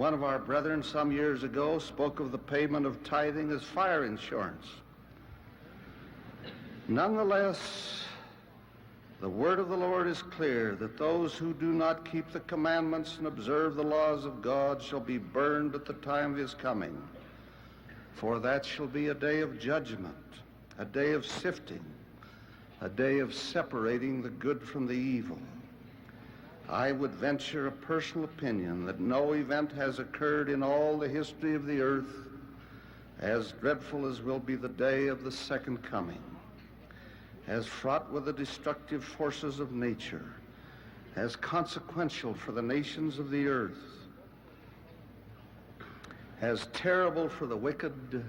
One of our brethren some years ago spoke of the payment of tithing as fire insurance. Nonetheless, the word of the Lord is clear that those who do not keep the commandments and observe the laws of God shall be burned at the time of his coming. For that shall be a day of judgment, a day of sifting, a day of separating the good from the evil. I would venture a personal opinion that no event has occurred in all the history of the earth as dreadful as will be the day of the second coming, as fraught with the destructive forces of nature, as consequential for the nations of the earth, as terrible for the wicked,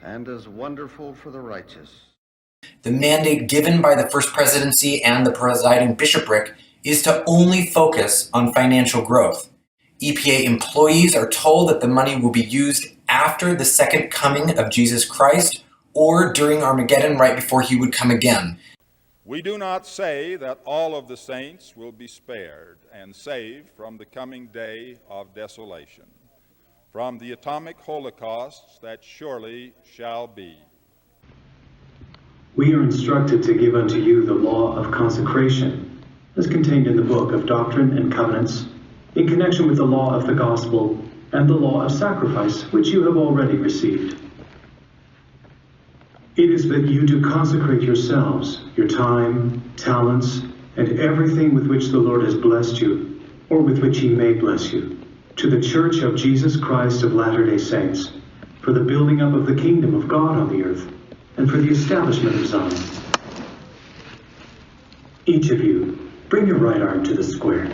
and as wonderful for the righteous. The mandate given by the First Presidency and the presiding bishopric is to only focus on financial growth. EPA employees are told that the money will be used after the second coming of Jesus Christ or during Armageddon right before he would come again. We do not say that all of the saints will be spared and saved from the coming day of desolation, from the atomic holocausts that surely shall be. We are instructed to give unto you the law of consecration, as contained in the book of Doctrine and Covenants, in connection with the law of the gospel and the law of sacrifice, which you have already received. It is that you do consecrate yourselves, your time, talents, and everything with which the Lord has blessed you, or with which he may bless you, to the Church of Jesus Christ of Latter-day Saints, for the building up of the kingdom of God on the earth, and for the establishment of Zion. Each of you, bring your right arm to the square.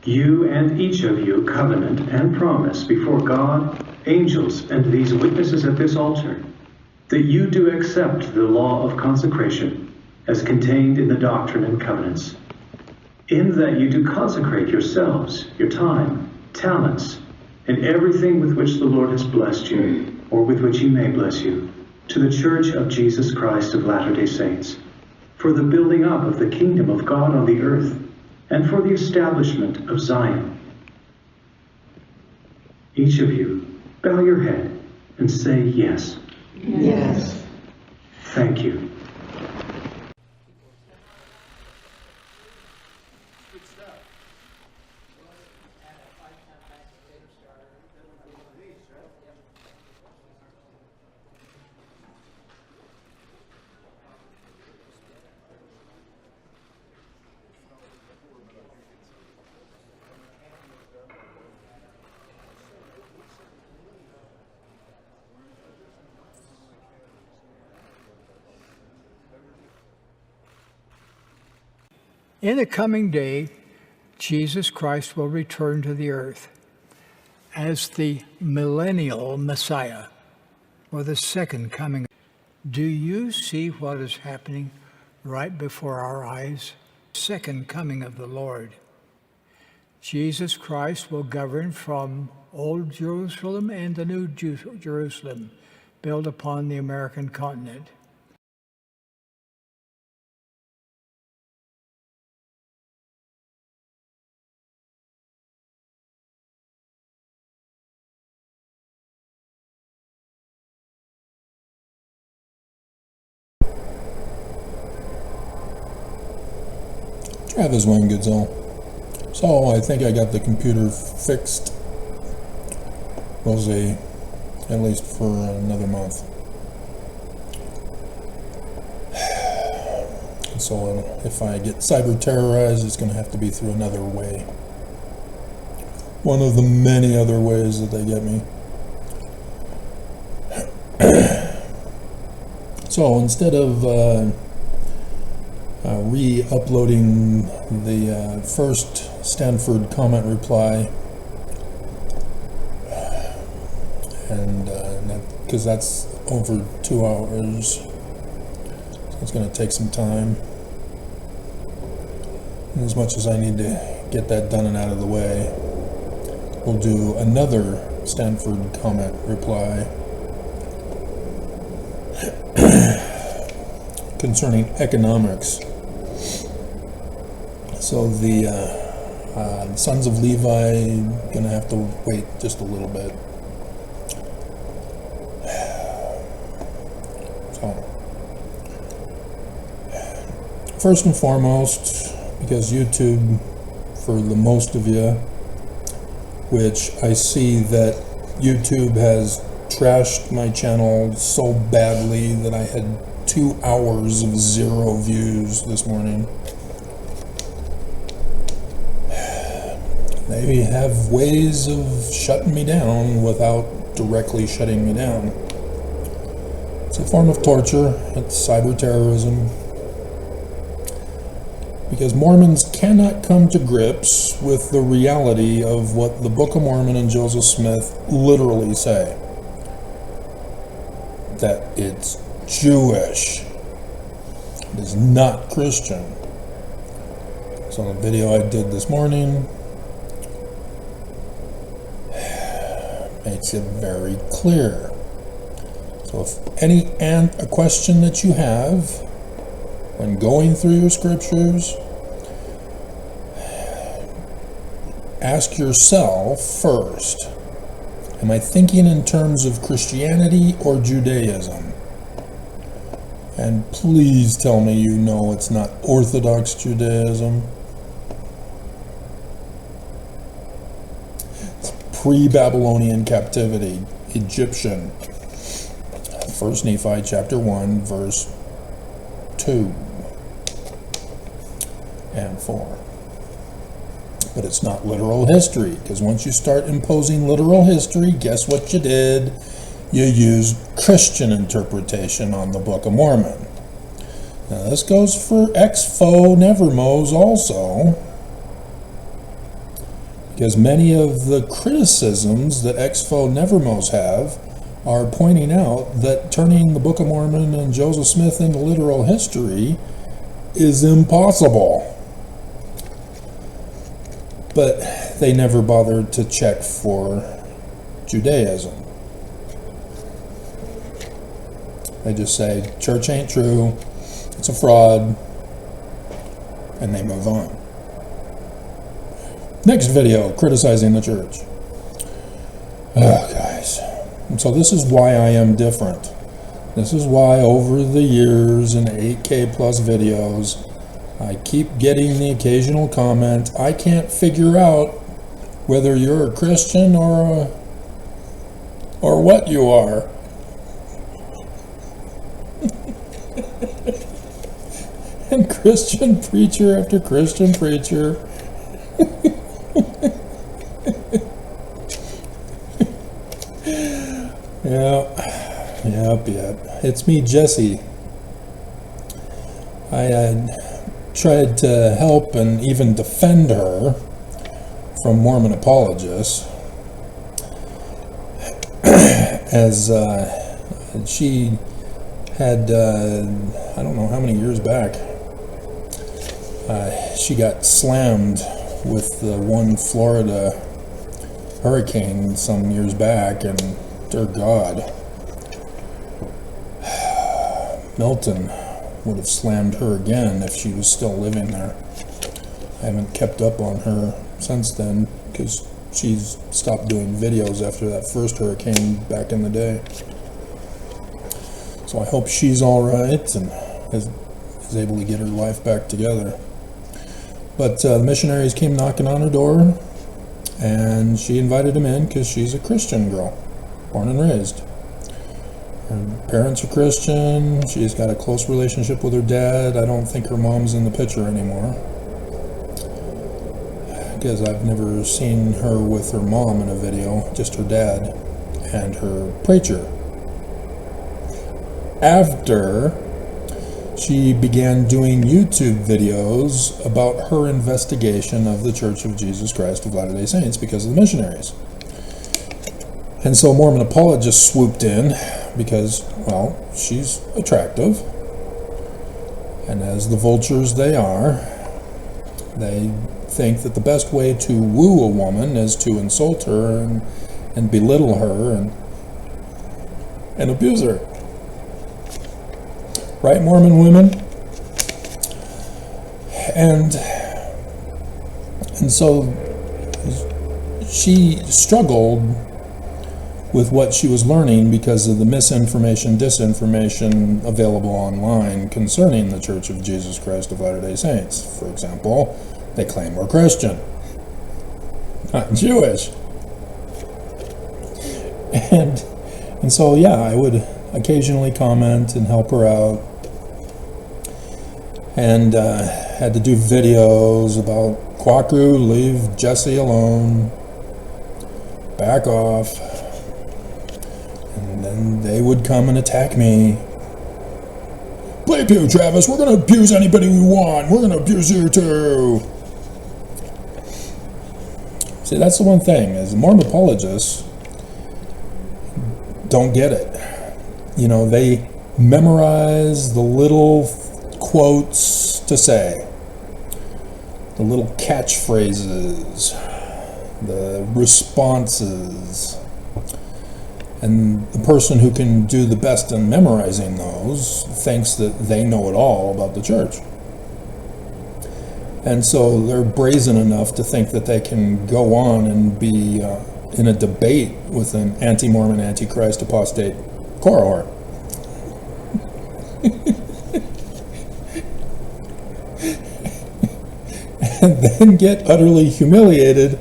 You and each of you covenant and promise before God, angels, and these witnesses at this altar, that you do accept the law of consecration as contained in the Doctrine and Covenants, in that you do consecrate yourselves, your time, talents, and everything with which the Lord has blessed you, or with which he may bless you, to the Church of Jesus Christ of Latter-day Saints, for the building up of the kingdom of God on the earth, and for the establishment of Zion. Each of you, bow your head and say yes. Yes. Thank you. In the coming day, Jesus Christ will return to the earth as the Millennial Messiah, or the second coming. Do you see what is happening right before our eyes? Second coming of the Lord. Jesus Christ will govern from Old Jerusalem and the New Jerusalem, built upon the American continent. Travis Wayne Goodsell. So I think I got the computer fixed, Jose, at least for another month. And so if I get cyber terrorized, it's going to have to be through another way. One of the many other ways that they get me. So instead of re-uploading the first Stanford comment reply, and because that's over 2 hours, so it's going to take some time. And as much as I need to get that done and out of the way, we'll do another Stanford comment reply concerning economics. So the The sons of Levi gonna have to wait just a little bit. So, first and foremost, because YouTube, for the most of you, which I see that YouTube has trashed my channel so badly that I had 2 hours of 0 views this morning. They have ways of shutting me down without directly shutting me down. It's a form of torture. It's cyber terrorism. Because Mormons cannot come to grips with the reality of what the Book of Mormon and Joseph Smith literally say. That it's Jewish. It is not Christian. So the video I did this morning makes it very clear. So if a question that you have when going through your scriptures, ask yourself first, am I thinking in terms of Christianity or Judaism? And please tell me you know it's not Orthodox Judaism. It's pre-Babylonian captivity, Egyptian. 1 Nephi chapter 1, verse 2 and 4. But it's not literal history, because once you start imposing literal history, guess what you did? You used Christian interpretation on the Book of Mormon. Now this goes for ex-fo Nevermos also, because many of the criticisms that ex-fo Nevermos have are pointing out that turning the Book of Mormon and Joseph Smith into literal history is impossible. But they never bothered to check for Judaism. They just say, church ain't true, it's a fraud, and they move on. Next video, criticizing the church. Oh, guys. And so this is why I am different. This is why over the years in 8K plus videos, I keep getting the occasional comment, I can't figure out whether you're a Christian or what you are. And Christian preacher after Christian preacher. Yep. It's me, Jesse. I tried to help and even defend her from Mormon apologists, as she had, I don't know how many years back, she got slammed with the one Florida hurricane some years back, and dear God, Milton would have slammed her again if she was still living there. I haven't kept up on her since then because she's stopped doing videos after that first hurricane back in the day. So I hope she's all right and is able to get her life back together. But the missionaries came knocking on her door, and she invited them in because she's a Christian girl, born and raised. Her parents are Christian. She's got a close relationship with her dad. I don't think her mom's in the picture anymore, because I've never seen her with her mom in a video, just her dad and her preacher. After she began doing YouTube videos about her investigation of the Church of Jesus Christ of Latter-day Saints because of the missionaries. And so Mormon apologists swooped in because, well, she's attractive. And as the vultures they are, they think that the best way to woo a woman is to insult her and belittle her and abuse her. Right, Mormon women? And And so she struggled with what she was learning because of the misinformation, disinformation available online concerning the Church of Jesus Christ of Latter-day Saints. For example, they claim we're Christian, not Jewish. And so, yeah, I would occasionally comment and help her out. And had to do videos about Kwaku, leave Jesse alone, back off. And then they would come and attack me. Play pew, Travis. We're going to abuse anybody we want. We're going to abuse you too. See, that's the one thing, is Mormon apologists don't get it. You know, they memorize the little quotes to say, the little catchphrases, the responses, and the person who can do the best in memorizing those thinks that they know it all about the church. And so they're brazen enough to think that they can go on and be in a debate with an anti-Mormon, anti-Christ, apostate cohort. And then get utterly humiliated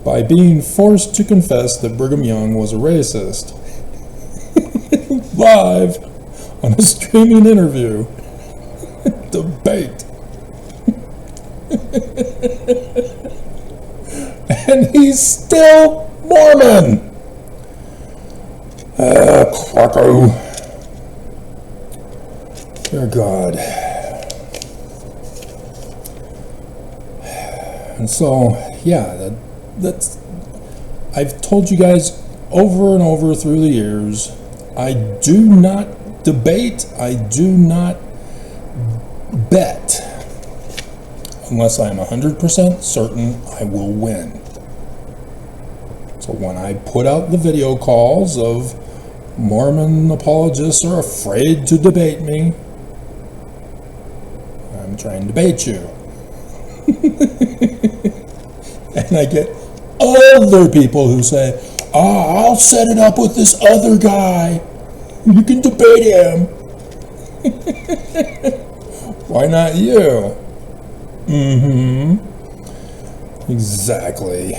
by being forced to confess that Brigham Young was a racist. Live on a streaming interview. Debate. And he's still Mormon. Quacko. Dear God. And so, yeah, that's. I've told you guys over and over through the years, I do not debate, I do not bet, unless I'm 100% certain I will win. So when I put out the video calls of Mormon apologists are afraid to debate me, I'm trying to debate you. And I get other people who say, I'll set it up with this other guy. You can debate him. Why not you? Exactly.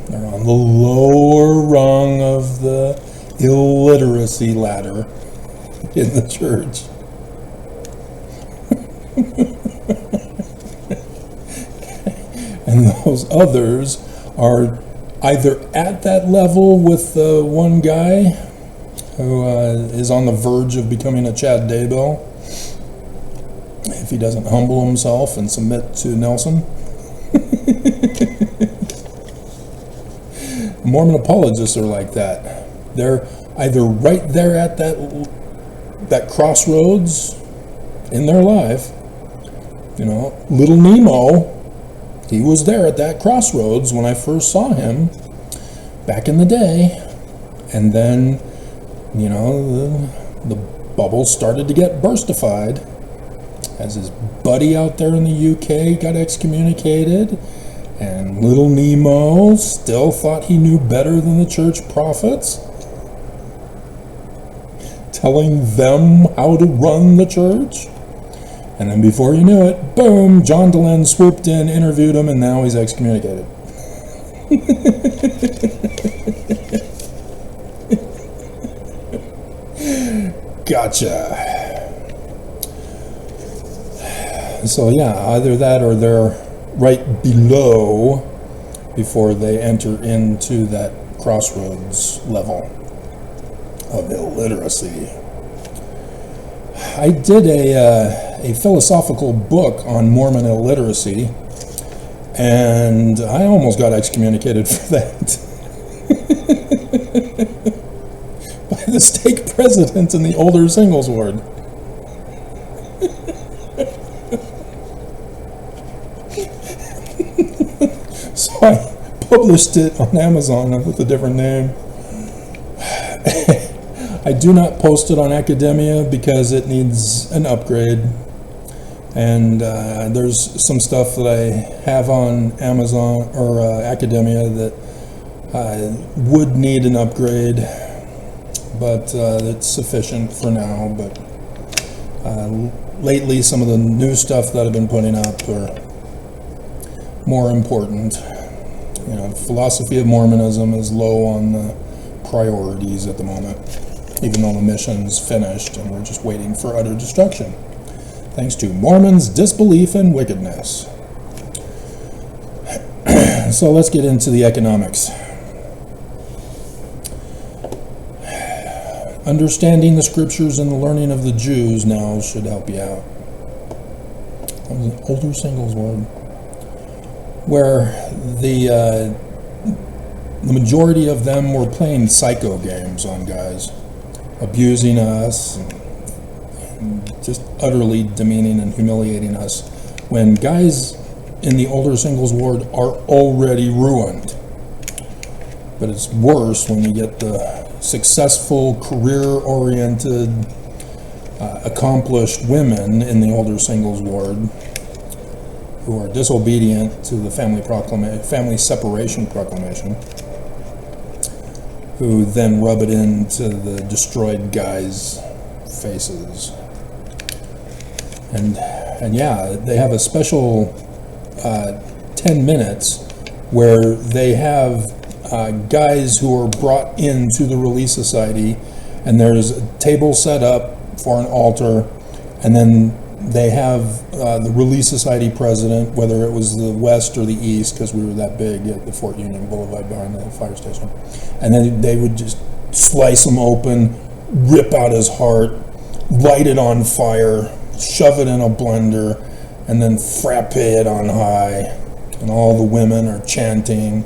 They're on the lower rung of the illiteracy ladder in the church. And those others are either at that level with the one guy who is on the verge of becoming a Chad Daybell if he doesn't humble himself and submit to Nelson. Mormon apologists are like that. They're either right there at that crossroads in their life. You know, little Nemo, he was there at that crossroads when I first saw him back in the day. And then, you know, the bubble started to get burstified as his buddy out there in the UK got excommunicated, and little Nemo still thought he knew better than the church prophets, telling them how to run the church. And then before you knew it, boom, John Dehlin swooped in, interviewed him, and now he's excommunicated. Gotcha. So yeah, either that or they're right below before they enter into that crossroads level of illiteracy. I did a philosophical book on Mormon illiteracy, and I almost got excommunicated for that. By the stake president in the older singles ward. So I published it on Amazon with a different name. I do not post it on Academia because it needs an upgrade. And there's some stuff that I have on Amazon or Academia that would need an upgrade, but it's sufficient for now. But lately, some of the new stuff that I've been putting up are more important. You know, philosophy of Mormonism is low on the priorities at the moment, even though the mission's finished and we're just waiting for utter destruction, thanks to Mormons' disbelief and wickedness. So let's get into the economics. Understanding the scriptures and the learning of the Jews now should help you out. That was an older singles word. Where the majority of them were playing psycho games on guys, abusing us, and just utterly demeaning and humiliating us, when guys in the older singles ward are already ruined. But it's worse when you get the successful, career-oriented, accomplished women in the older singles ward who are disobedient to the family separation proclamation, who then rub it into the destroyed guys' faces. And yeah, they have a special 10 minutes where they have guys who are brought into the Relief Society, and there's a table set up for an altar, and then they have the Relief Society president, whether it was the west or the east, because we were that big at the Fort Union Boulevard behind the fire station, and then they would just slice him open, rip out his heart, light it on fire, shove it in a blender, and then frappe it on high, and all the women are chanting,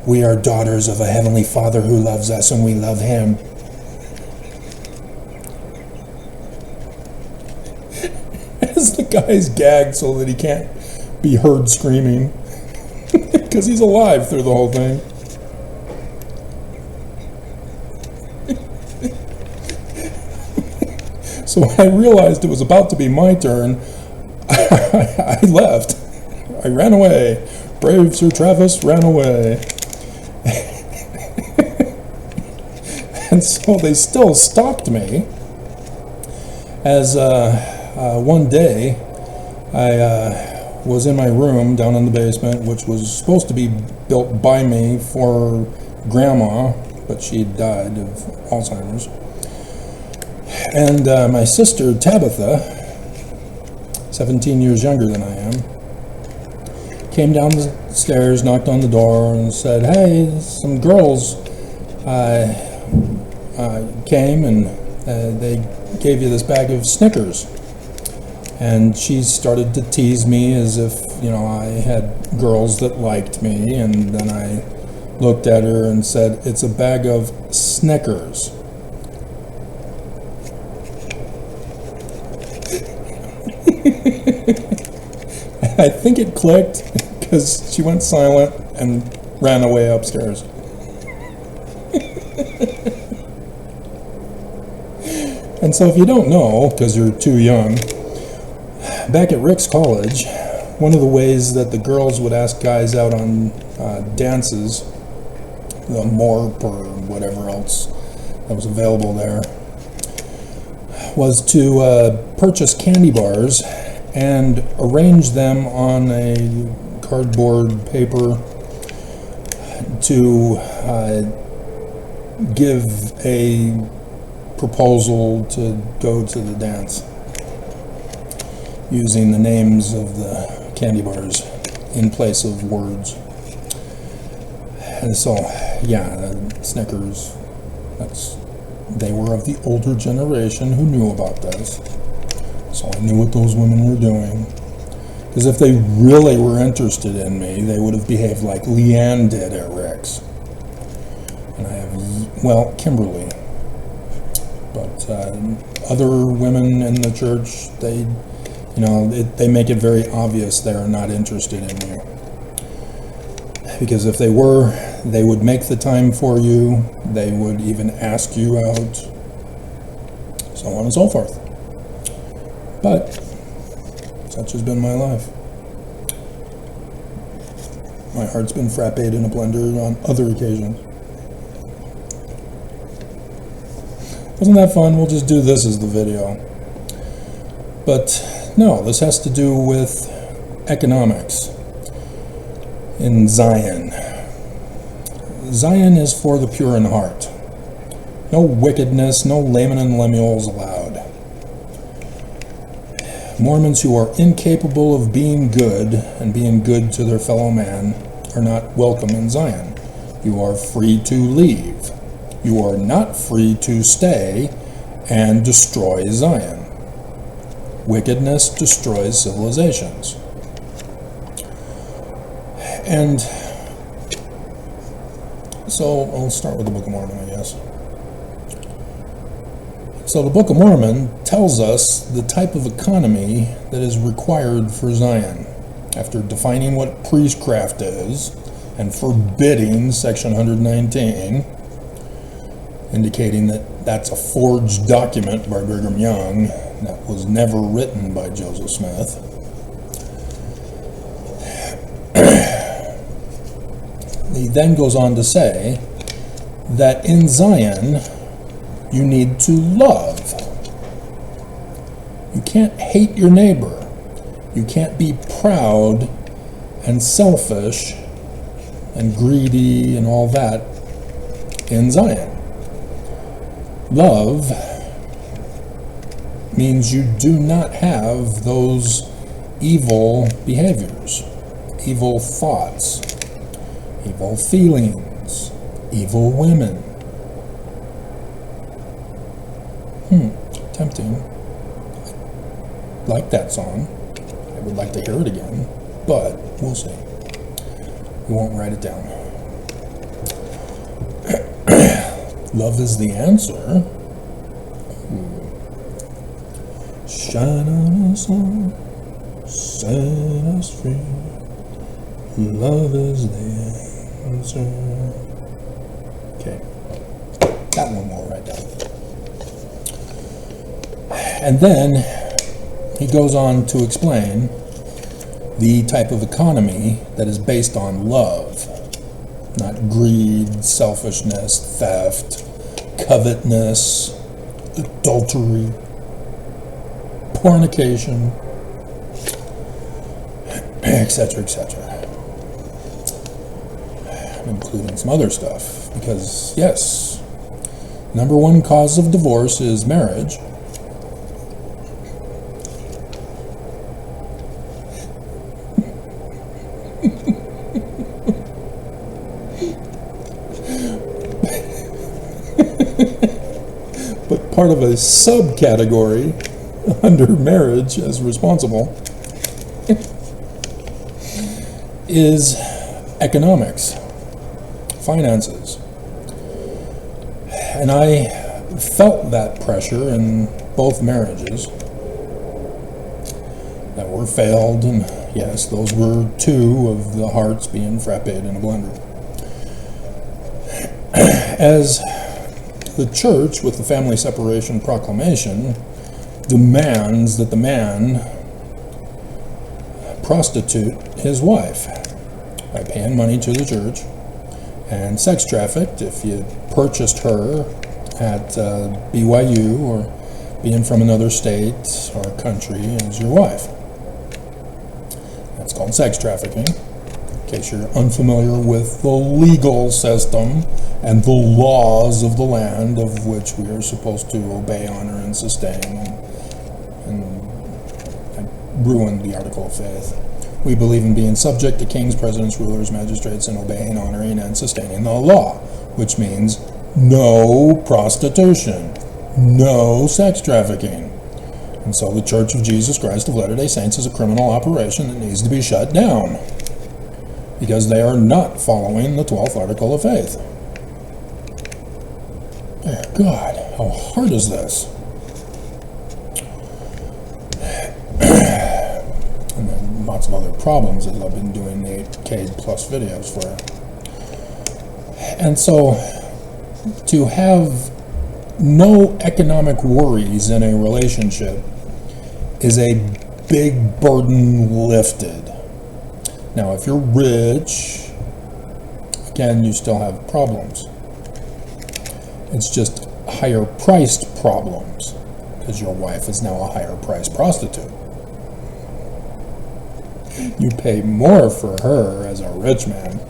"We are daughters of a heavenly Father who loves us, and we love him." As the guy's gagged so that he can't be heard screaming, because he's alive through the whole thing. So when I realized it was about to be my turn, I left. I ran away. Brave Sir Travis ran away. And so they still stalked me, as one day I was in my room down in the basement, which was supposed to be built by me for Grandma, but she died of Alzheimer's. And my sister Tabitha, 17 years younger than I am, came down the stairs, knocked on the door, and said, "Hey, some girls came and they gave you this bag of Snickers." And she started to tease me as if, you know, I had girls that liked me, and then I looked at her and said, "It's a bag of Snickers." I think it clicked because she went silent and ran away upstairs. And so if you don't know, because you're too young, back at Rick's college, one of the ways that the girls would ask guys out on dances, the MORP or whatever else that was available there, was to purchase candy bars and arrange them on a cardboard paper to give a proposal to go to the dance, using the names of the candy bars in place of words. And so, yeah, Snickers, they were of the older generation who knew about this. So I knew what those women were doing. Because if they really were interested in me, they would have behaved like Leanne did at Rick's. And I have, well, Kimberly. But other women in the church, they make it very obvious they are not interested in you. Because if they were, they would make the time for you, they would even ask you out, so on and so forth. But Such has been my life. My heart's been frappéed in a blender on other occasions. Wasn't that fun? We'll just do this as the video. But no, this has to do with economics in Zion. Zion is for the pure in heart. No wickedness, no Laman and Lemuels allowed. Mormons who are incapable of being good and being good to their fellow man are not welcome in Zion. You are free to leave. You are not free to stay and destroy Zion. Wickedness destroys civilizations. And so I'll start with the Book of Mormon, I guess. So the Book of Mormon tells us the type of economy that is required for Zion. After defining what priestcraft is and forbidding Section 119, indicating that that's a forged document by Brigham Young that was never written by Joseph Smith. He then goes on to say that in Zion, you need to love. You can't hate your neighbor. You can't be proud and selfish and greedy and all that in Zion. Love means you do not have those evil behaviors, evil thoughts, evil feelings, evil women. Tempting. I like that song. I would like to hear it again, but we'll see. We won't write it down. Love is the answer. Shine on us all, set us free. Love is the answer. Okay. That one we'll write down. And then he goes on to explain the type of economy that is based on love, not greed, selfishness, theft, covetousness, adultery, fornication, etc., etc. I'm including some other stuff because, yes, number one cause of divorce is marriage. But part of a subcategory under marriage as responsible is economics, finances. And I felt that pressure in both marriages that were failed, and yes, those were two of the hearts being frappéed in a blender. As the church, with the family separation proclamation, demands that the man prostitute his wife by paying money to the church, and sex trafficked if you purchased her at BYU or being from another state or country as your wife. That's called sex trafficking. In case you're unfamiliar with the legal system and the laws of the land of which we are supposed to obey, honor, and sustain, and ruin the article of faith. We believe in being subject to kings, presidents, rulers, magistrates, and obeying, honoring, and sustaining the law, which means no prostitution, no sex trafficking. And so the Church of Jesus Christ of Latter-day Saints is a criminal operation that needs to be shut down because they are not following the 12th article of faith. Dear God, how hard is this? And then lots of other problems as I've been doing the 8K plus videos for. And so to have no economic worries in a relationship is a big burden lifted. Now, if you're rich, again, you still have problems. It's just higher priced problems, because your wife is now a higher priced prostitute. You pay more for her as a rich man.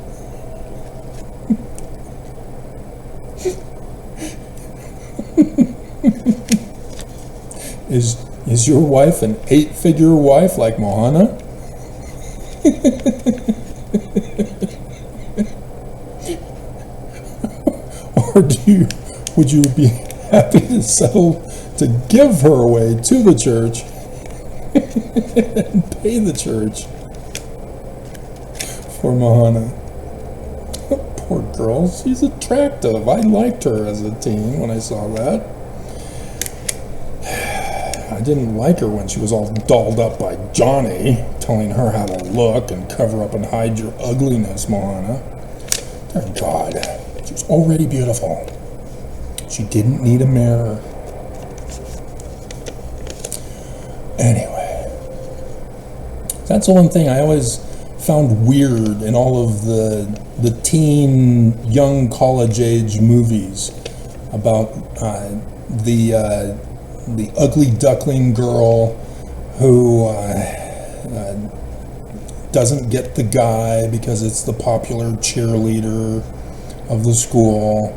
Is your wife an 8-figure wife like Mohana? Or would you be happy to settle to give her away to the church and pay the church for Mohana? Poor girl, she's attractive. I liked her as a teen when I saw that. I didn't like her when she was all dolled up by Johnny, telling her how to look and cover up and hide your ugliness, Mohana. Dear God, she was already beautiful. She didn't need a mirror. Anyway, that's the one thing I always found weird in all of the teen, young college-age movies about the ugly duckling girl who doesn't get the guy because it's the popular cheerleader of the school,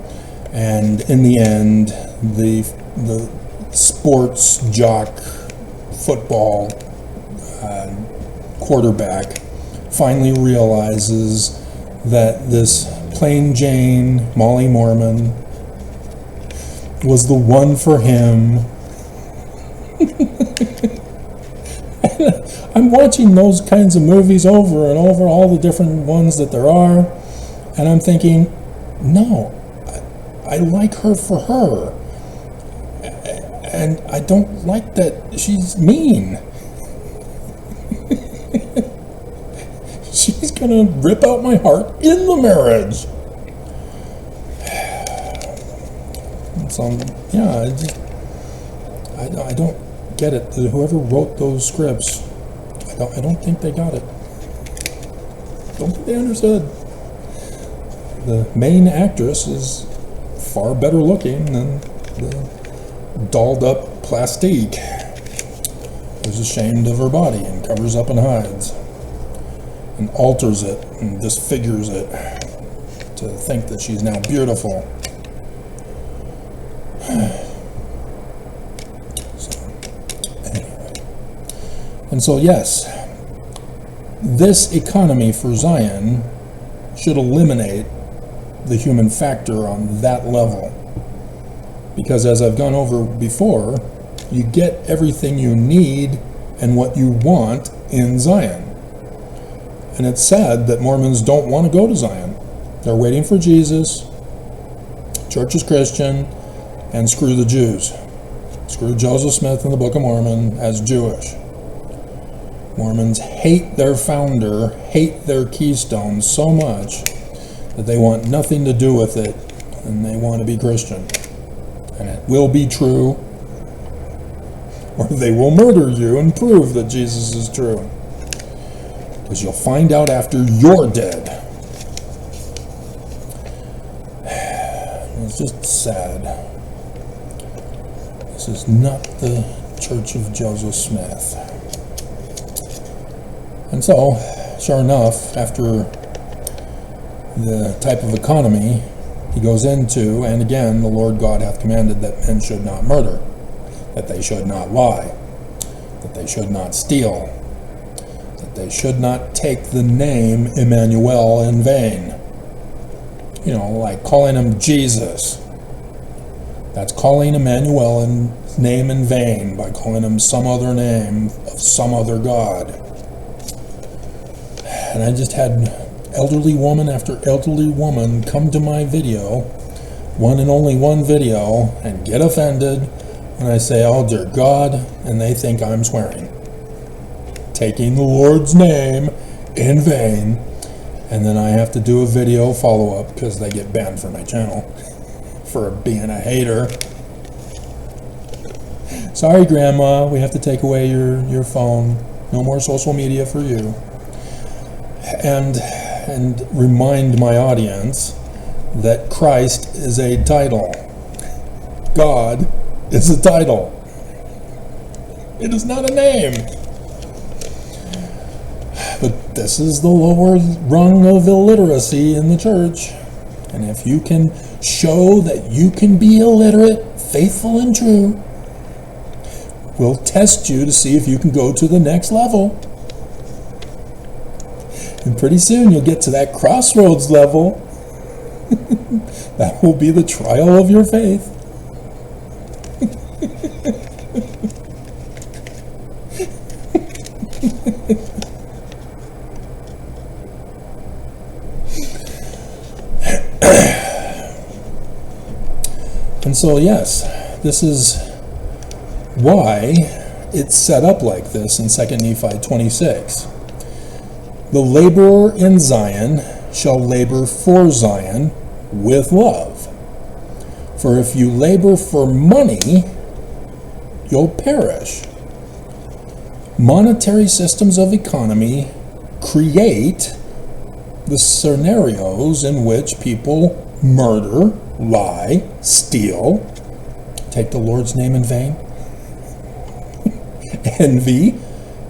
and in the end, the sports jock football quarterback finally realizes that this plain Jane Molly Mormon was the one for him. I'm watching those kinds of movies over and over, all the different ones that there are, and I'm thinking, no, I like her for her, and I don't like that she's mean. She's gonna rip out my heart in the marriage. So, yeah, I don't get it. Whoever wrote those scripts, I don't think they got it. Don't think they understood. The main actress is far better looking than the dolled up plastique who's ashamed of her body and covers up and hides and alters it and disfigures it to think that she's now beautiful. And so, yes, this economy for Zion should eliminate the human factor on that level. Because as I've gone over before, you get everything you need and what you want in Zion. And it's sad that Mormons don't want to go to Zion. They're waiting for Jesus, church is Christian, and screw the Jews. Screw Joseph Smith in the Book of Mormon as Jewish. Mormons hate their founder, hate their keystone so much that they want nothing to do with it, and they want to be Christian. And it will be true, or they will murder you and prove that Jesus is true. Because you'll find out after you're dead. It's just sad. This is not the Church of Joseph Smith. And so, sure enough, after the type of economy he goes into, and again, the Lord God hath commanded that men should not murder, that they should not lie, that they should not steal, that they should not take the name Emmanuel in vain. You know, like calling him Jesus. That's calling Emmanuel's name in vain by calling him some other name of some other God. And I just had elderly woman after elderly woman come to my video, one and only one video, and get offended when I say, oh dear God, and they think I'm swearing. Taking the Lord's name in vain, and then I have to do a video follow-up because they get banned from my channel for being a hater. Sorry, Grandma, we have to take away your phone. No more social media for you. And remind my audience that Christ is a title. God is a title. It is not a name. But this is the lower rung of illiteracy in the church. And if you can show that you can be illiterate, faithful and true, we'll test you to see if you can go to the next level. And pretty soon you'll get to that crossroads level. That will be the trial of your faith. And so, yes, this is why it's set up like this in 2 Nephi 26. The laborer in Zion shall labor for Zion with love. For if you labor for money, you'll perish. Monetary systems of economy create the scenarios in which people murder, lie, steal, take the Lord's name in vain, envy,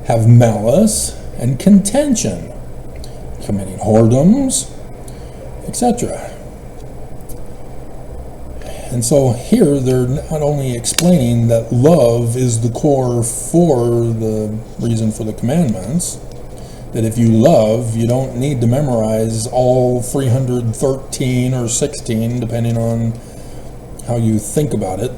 have malice, and contention, committing whoredoms, etc. And so here they're not only explaining that love is the core for the reason for the commandments, that if you love, you don't need to memorize all 313 or 16, depending on how you think about it.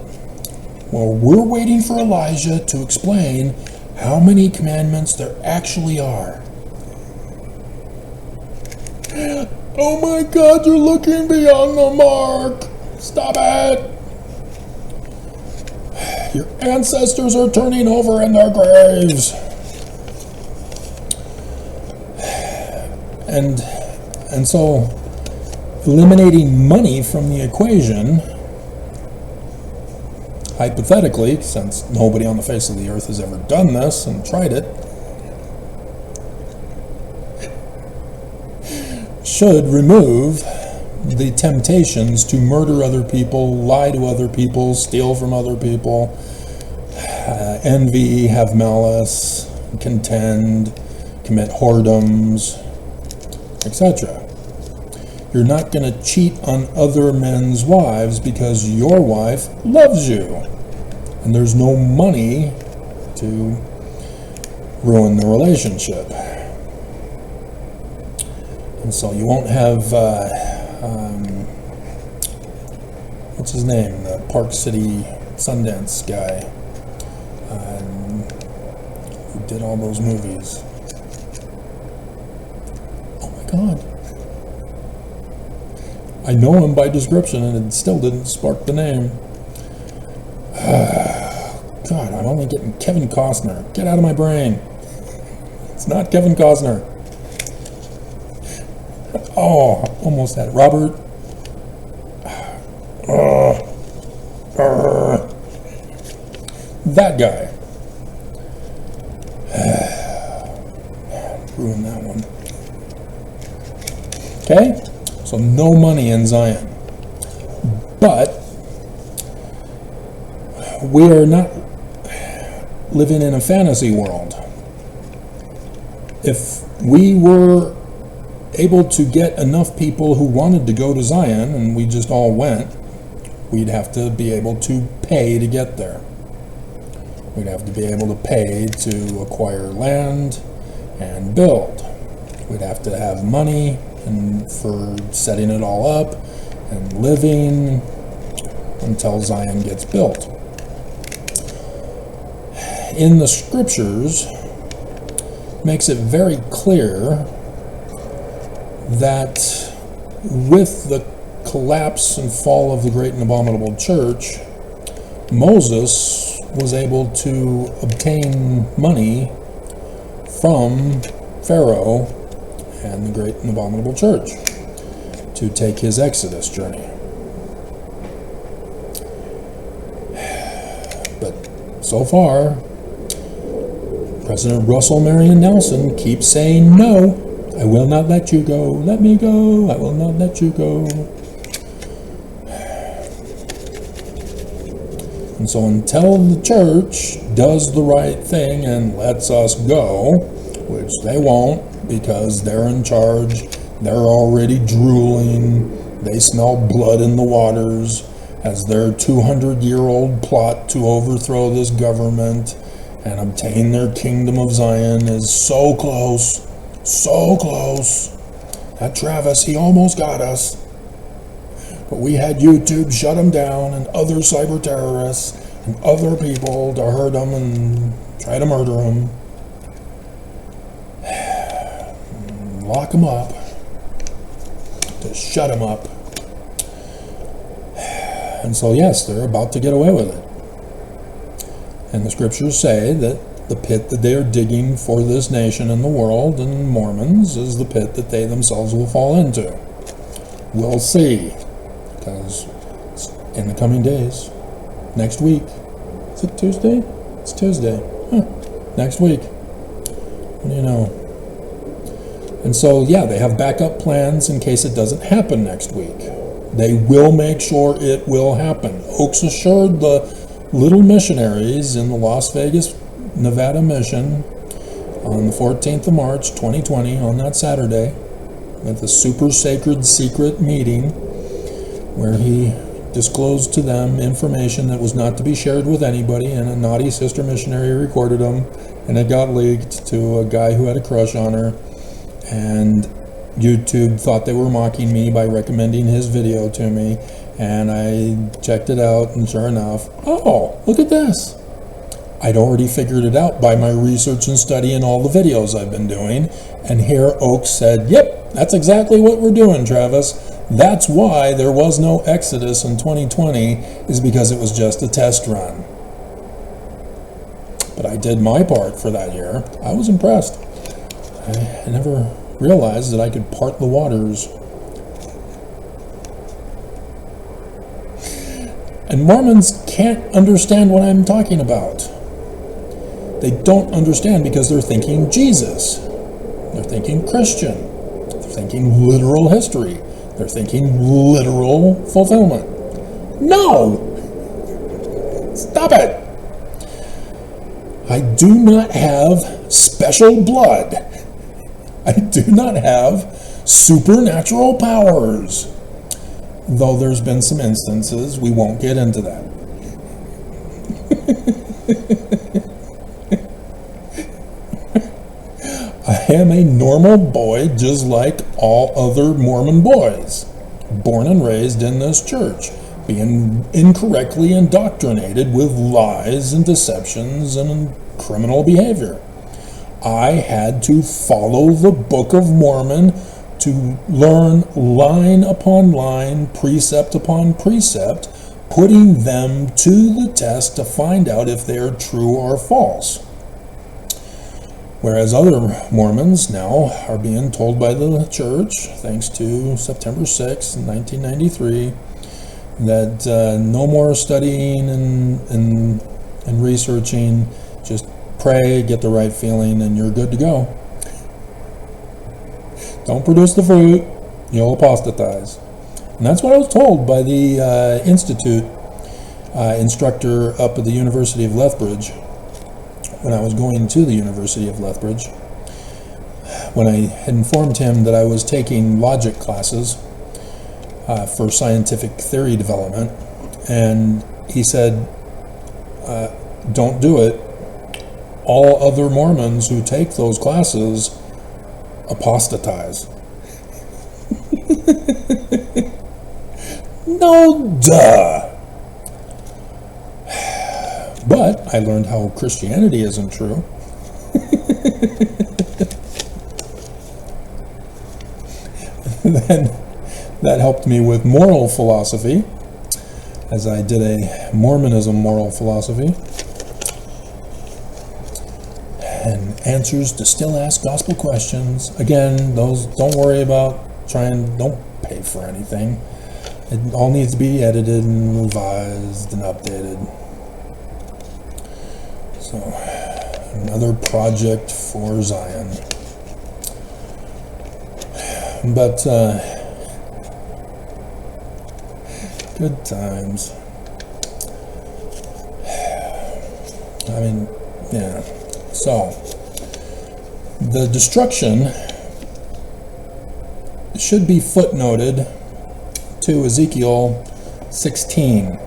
Well, we're waiting for Elijah to explain how many commandments there actually are. Oh my God, you're looking beyond the mark. Stop it. Your ancestors are turning over in their graves. And so eliminating money from the equation, hypothetically, since nobody on the face of the earth has ever done this and tried it, should remove the temptations to murder other people, lie to other people, steal from other people, envy, have malice, contend, commit whoredoms, etc. You're not going to cheat on other men's wives because your wife loves you. And there's no money to ruin the relationship. And so you won't have, what's his name? The Park City Sundance guy who did all those movies. Oh my God. I know him by description and it still didn't spark the name. God, I'm only getting Kevin Costner. Get out of my brain. It's not Kevin Costner. Oh, almost had it. Robert. That guy. Ruined that one. Okay? So no money in Zion. But we are not living in a fantasy world. If we were able to get enough people who wanted to go to Zion and we just all went, we'd have to be able to pay to get there. We'd have to be able to pay to acquire land and build. We'd have to have money and for setting it all up and living until Zion gets built. In the scriptures, makes it very clear that with the collapse and fall of the great and abominable church, Moses was able to obtain money from Pharaoh and the great and abominable church to take his Exodus journey. But so far, President Russell Marion Nelson keeps saying, no, I will not let you go. Let me go. I will not let you go. And so until the church does the right thing and lets us go, which they won't because they're in charge, they're already drooling, they smell blood in the waters as their 200-year-old plot to overthrow this government and obtain their kingdom of Zion is so close, so close. That Travis, he almost got us. But we had YouTube shut him down and other cyber terrorists and other people to hurt him and try to murder him. Lock him up. To shut him up. And so yes, they're about to get away with it. And the scriptures say that the pit that they are digging for this nation and the world and Mormons is the pit that they themselves will fall into. We'll see. Because it's in the coming days. Next week. Is it Tuesday? It's Tuesday. Next week. What do you know? And so, yeah, they have backup plans in case it doesn't happen next week. They will make sure it will happen. Oaks assured the little missionaries in the Las Vegas, Nevada mission on the 14th of March, 2020, on that Saturday, at the super sacred secret meeting where he disclosed to them information that was not to be shared with anybody, and a naughty sister missionary recorded them, and it got leaked to a guy who had a crush on her, and YouTube thought they were mocking me by recommending his video to me, and I checked it out, and sure enough, oh, look at this. I'd already figured it out by my research and study and all the videos I've been doing, and here Oaks said, yep, that's exactly what we're doing, Travis. That's why there was no Exodus in 2020, is because it was just a test run. But I did my part for that year. I was impressed. I never realized that I could part the waters. And Mormons can't understand what I'm talking about. They don't understand because they're thinking Jesus. They're thinking Christian. They're thinking literal history. They're thinking literal fulfillment. No! Stop it! I do not have special blood. I do not have supernatural powers. Though there's been some instances, we won't get into that. I am a normal boy just like all other Mormon boys, born and raised in this church, being incorrectly indoctrinated with lies and deceptions and criminal behavior. I had to follow the Book of Mormon to learn line upon line, precept upon precept, putting them to the test to find out if they are true or false. Whereas other Mormons now are being told by the church, thanks to September 6, 1993, that no more studying and researching, just pray, get the right feeling, and you're good to go. Don't produce the fruit, you'll apostatize. And that's what I was told by the Institute instructor up at the University of Lethbridge when I was going to the University of Lethbridge. When I had informed him that I was taking logic classes for scientific theory development, and he said, don't do it. All other Mormons who take those classes apostatize. No, duh. But I learned how Christianity isn't true. Then that helped me with moral philosophy, as I did a Mormonism moral philosophy. And answers to still ask gospel questions. Again, those don't worry about don't pay for anything. It all needs to be edited and revised and updated. So, Another project for Zion. But, good times. I mean, yeah. So, the destruction should be footnoted to Ezekiel 16,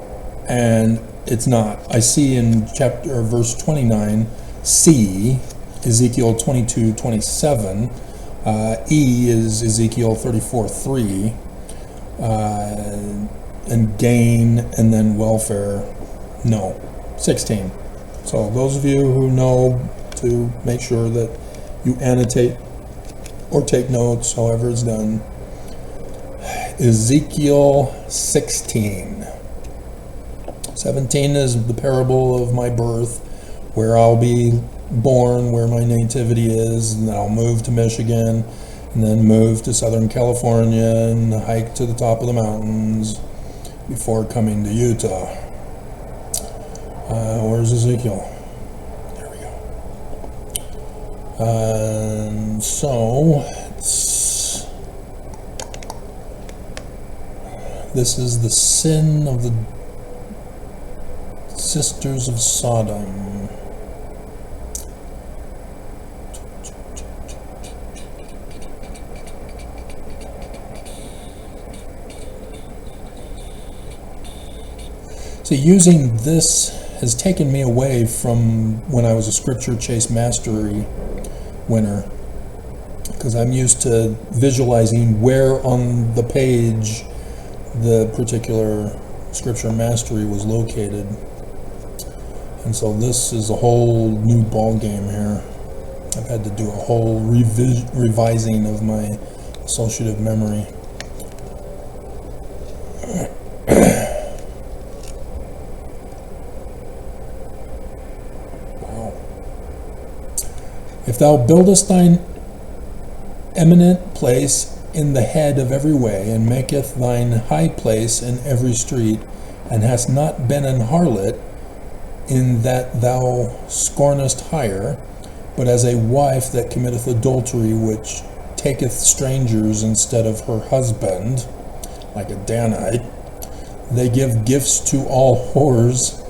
and it's not. I see in verse 29, C, Ezekiel 22:27, E is Ezekiel 34:3, and gain, and then welfare, no, 16. So those of you who know to make sure that you annotate or take notes, however it's done. Ezekiel 16. 17 is the parable of my birth, where I'll be born, where my nativity is, and then I'll move to Michigan, and then move to Southern California and hike to the top of the mountains before coming to Utah. Where's Ezekiel? There we go. So, this is the sin of the sisters of Sodom. So using this has taken me away from when I was a Scripture Chase Mastery winner, because I'm used to visualizing where on the page the particular Scripture Mastery was located. And so this is a whole new ball game here. I've had to do a whole revising of my associative memory. Wow. If thou buildest thine eminent place in the head of every way, and maketh thine high place in every street, and hast not been an harlot, in that thou scornest hire, but as a wife that committeth adultery, which taketh strangers instead of her husband, like a Danite. They give gifts to all whores,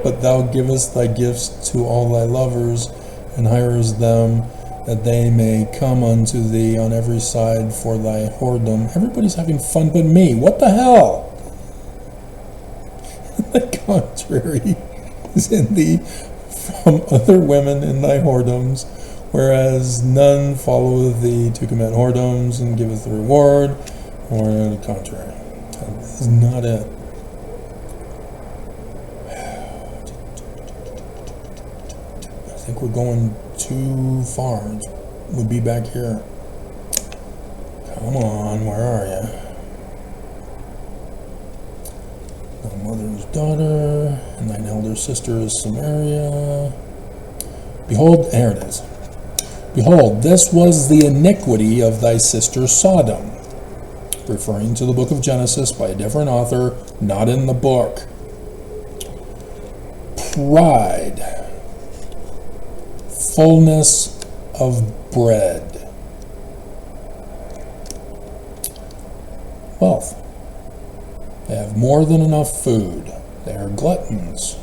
but thou givest thy gifts to all thy lovers, and hirest them, that they may come unto thee on every side for thy whoredom. Everybody's having fun but me. What the hell? The contrary is in thee from other women in thy whoredoms, whereas none followeth thee to commit whoredoms and giveth the reward, or the contrary. That is not it. I think we're going too far. We'll be back here. Come on, where are you? Thy mother's daughter, and thine elder sister is Samaria. Behold, there it is. Behold, this was the iniquity of thy sister Sodom. Referring to the book of Genesis by a different author, not in the book. Pride. Fullness of bread. Wealth. They have more than enough food. They are gluttons.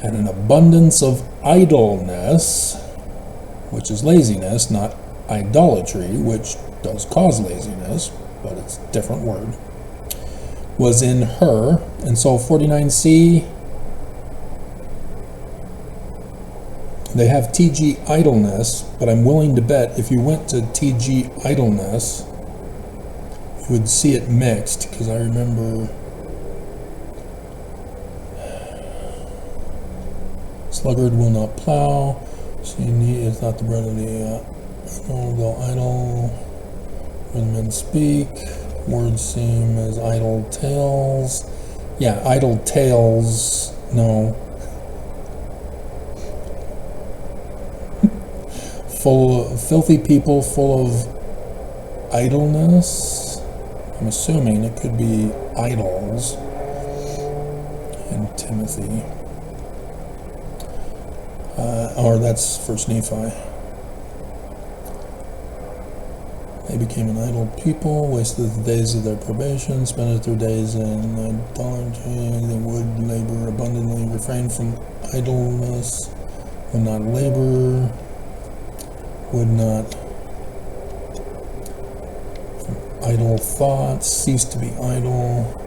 And an abundance of idleness, which is laziness, not idolatry, which does cause laziness, but it's a different word, was in her. And so 49c, they have TG idleness, but I'm willing to bet if you went to TG idleness, you would see it mixed, because I remember sluggard will not plow, so you need, it's not the bread of the though idle, when men speak, words seem as idle tales. Yeah, idle tales, no. Full of filthy people, full of idleness. I'm assuming it could be idols in Timothy. Or that's First Nephi. They became an idle people, wasted the days of their probation, spent their days in idolatry. They would labor abundantly, refrain from idleness, would not labor, would not from idle thoughts, cease to be idle.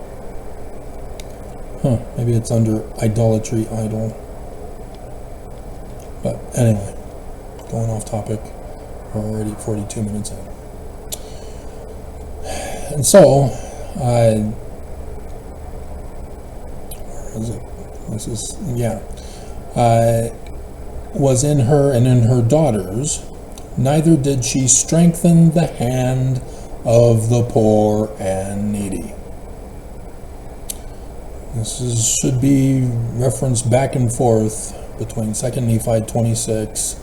Maybe it's under idolatry, idle. But anyway, going off topic, we're already 42 minutes in. And so, where is it? Was in her and in her daughters, neither did she strengthen the hand of the poor and needy. Should be referenced back and forth between 2 Nephi 26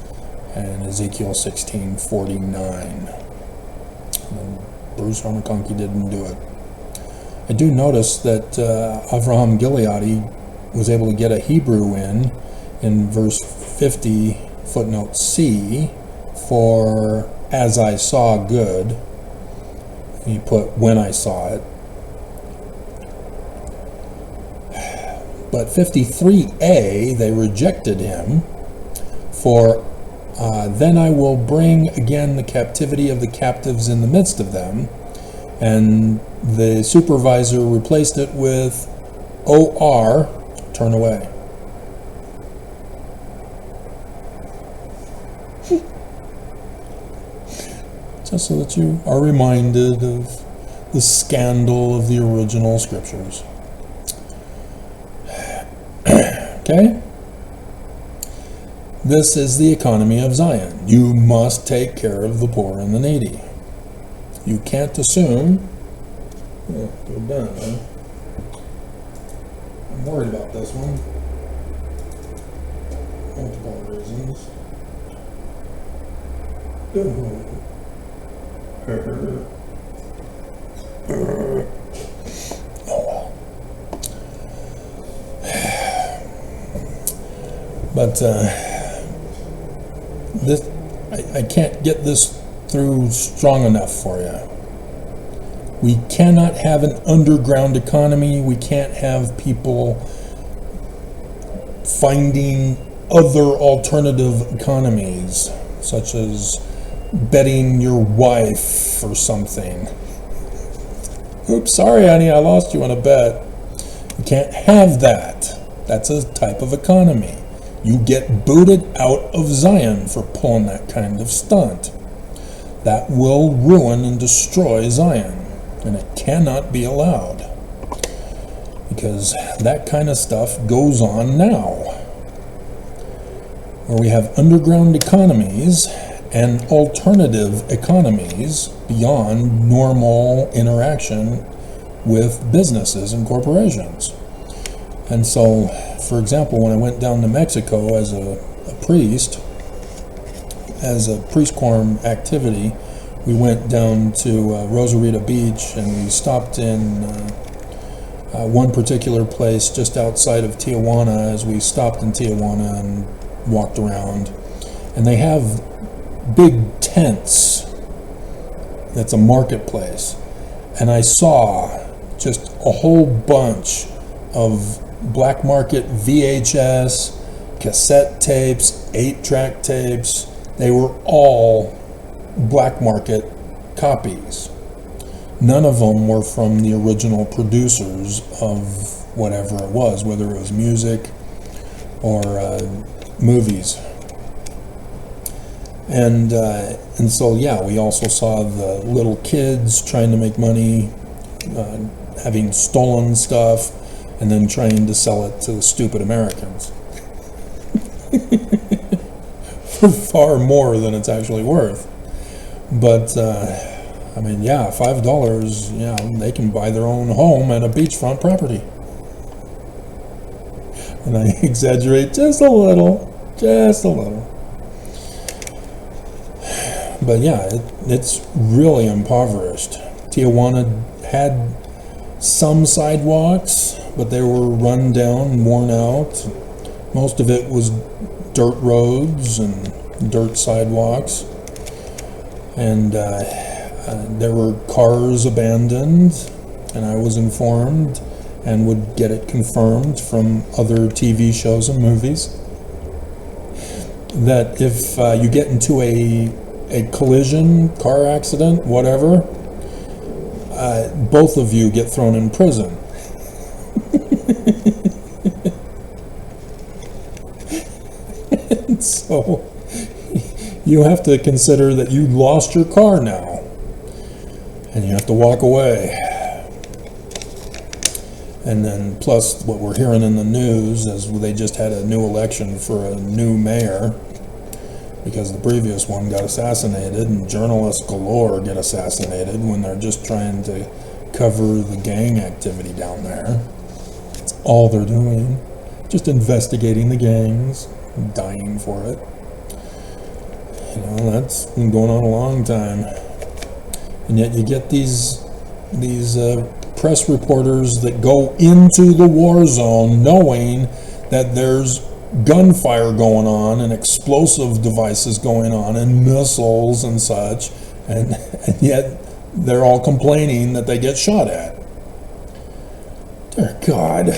and Ezekiel 16:49. Bruce Harmakonki didn't do it. I do notice that Avraham Gileadi was able to get a Hebrew in verse 50, footnote C, for as I saw good. He put when I saw it. But 53a, they rejected him, for then I will bring again the captivity of the captives in the midst of them. And the supervisor replaced it with OR, turn away. Just so that you are reminded of the scandal of the original scriptures. Okay? This is the economy of Zion. You must take care of the poor and the needy. You can't assume. Yeah, we're done, huh? I'm worried about this one. Multiple reasons. But this, I can't get this through strong enough for you. We cannot have an underground economy. We can't have people finding other alternative economies, such as betting your wife or something. Oops, sorry, honey, I lost you on a bet. You can't have that. That's a type of economy. You get booted out of Zion for pulling that kind of stunt. That will ruin and destroy Zion, and it cannot be allowed, because that kind of stuff goes on now, where we have underground economies and alternative economies beyond normal interaction with businesses and corporations. And so, for example, when I went down to Mexico as a priest, as a priest quorum activity, we went down to Rosarita Beach, and we stopped in one particular place just outside of Tijuana. As we stopped in Tijuana and walked around, and they have big tents. That's a marketplace, and I saw just a whole bunch of black market VHS, cassette tapes, 8-track tapes. They were all black market copies. None of them were from the original producers of whatever it was, whether it was music or movies. And so, yeah, we also saw the little kids trying to make money, having stolen stuff, and then trying to sell it to the stupid Americans for far more than it's actually worth. But, I mean, yeah, $5, yeah, they can buy their own home at a beachfront property. And I exaggerate just a little. But yeah, it's really impoverished. Tijuana had some sidewalks, but they were run down, worn out. Most of it was dirt roads and dirt sidewalks. And there were cars abandoned, and I was informed and would get it confirmed from other TV shows and movies that if you get into a collision, car accident, whatever, both of you get thrown in prison. And so you have to consider that you lost your car now, and you have to walk away. And then plus what we're hearing in the news is they just had a new election for a new mayor because the previous one got assassinated, and journalists galore get assassinated when they're just trying to cover the gang activity down there. That's all they're doing, just investigating the gangs, dying for it. You know, that's been going on a long time. And yet you get these press reporters that go into the war zone knowing that there's gunfire going on and explosive devices going on and missiles and such, and yet they're all complaining that they get shot at. Dear God.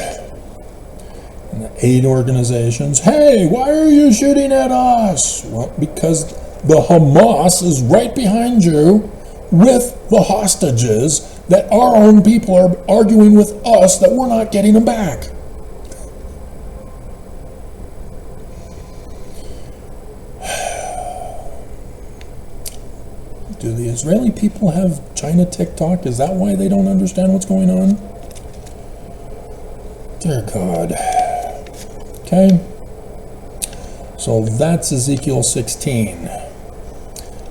And the aid organizations, hey, why are you shooting at us? Well, because the Hamas is right behind you with the hostages that our own people are arguing with us that we're not getting them back. Do the Israeli people have China TikTok? Is that why they don't understand what's going on? Dear God. Okay. So that's Ezekiel 16.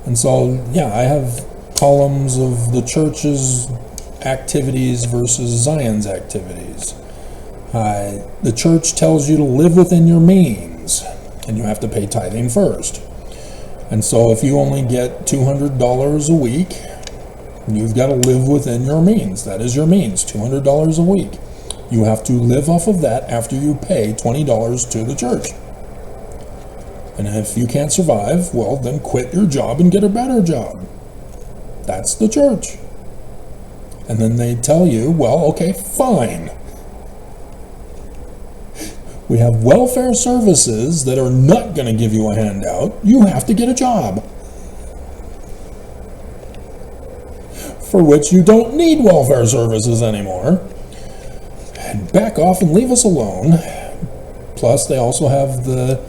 And so, yeah, I have columns of the church's activities versus Zion's activities. The church tells you to live within your means, and you have to pay tithing first. And so if you only get $200 a week, you've got to live within your means. That is your means, $200 a week. You have to live off of that after you pay $20 to the church. And if you can't survive, well, then quit your job and get a better job. That's the church. And then they tell you, well, okay, fine. We have welfare services that are not going to give you a handout. You have to get a job. For which you don't need welfare services anymore. And back off and leave us alone. Plus, they also have the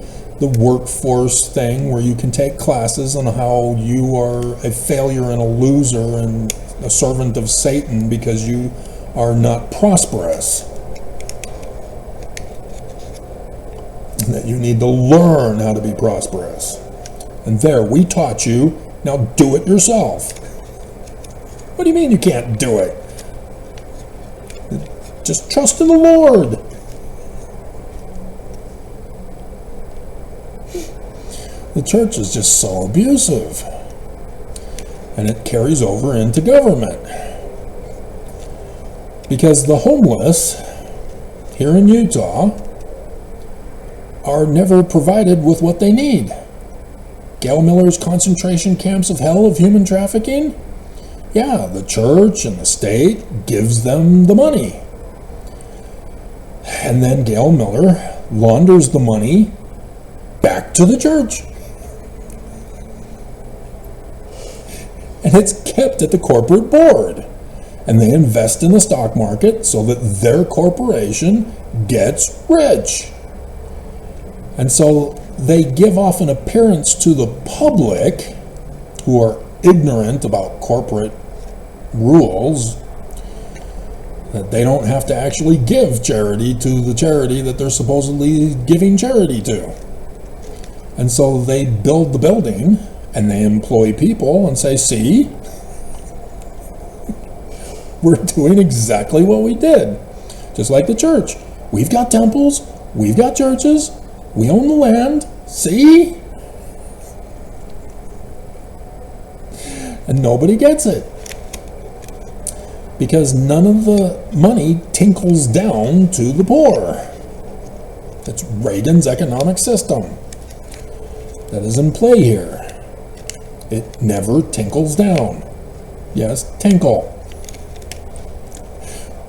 workforce thing where you can take classes on how you are a failure and a loser and a servant of Satan because you are not prosperous. That you need to learn how to be prosperous. And there, we taught you, now do it yourself. What do you mean you can't do it? Just trust in the Lord. The church is just so abusive. And it carries over into government. Because the homeless here in Utah are never provided with what they need. Gail Miller's concentration camps of hell of human trafficking? Yeah, the church and the state gives them the money. And then Gail Miller launders the money back to the church. And it's kept at the corporate board. And they invest in the stock market so that their corporation gets rich. And so they give off an appearance to the public who are ignorant about corporate rules that they don't have to actually give charity to the charity that they're supposedly giving charity to. And so they build the building and they employ people and say, see, we're doing exactly what we did. Just like the church. We've got temples, we've got churches, we own the land, see? And nobody gets it. Because none of the money tinkles down to the poor. It's Reagan's economic system that is in play here. It never tinkles down. Yes, tinkle.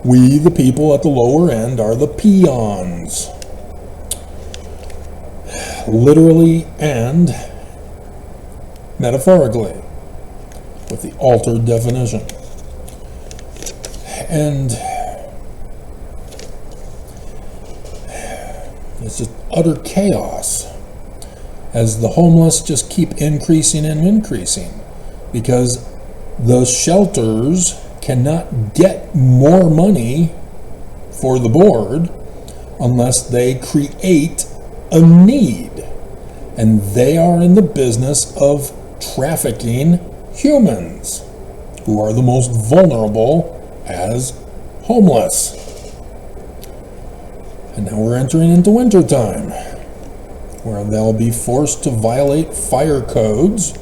We, the people at the lower end, are the peons. Literally and metaphorically, with the altered definition. And it's just utter chaos as the homeless just keep increasing and increasing, because the shelters cannot get more money for the board unless they create a need. And they are in the business of trafficking humans, who are the most vulnerable as homeless. And now we're entering into winter time, where they'll be forced to violate fire codes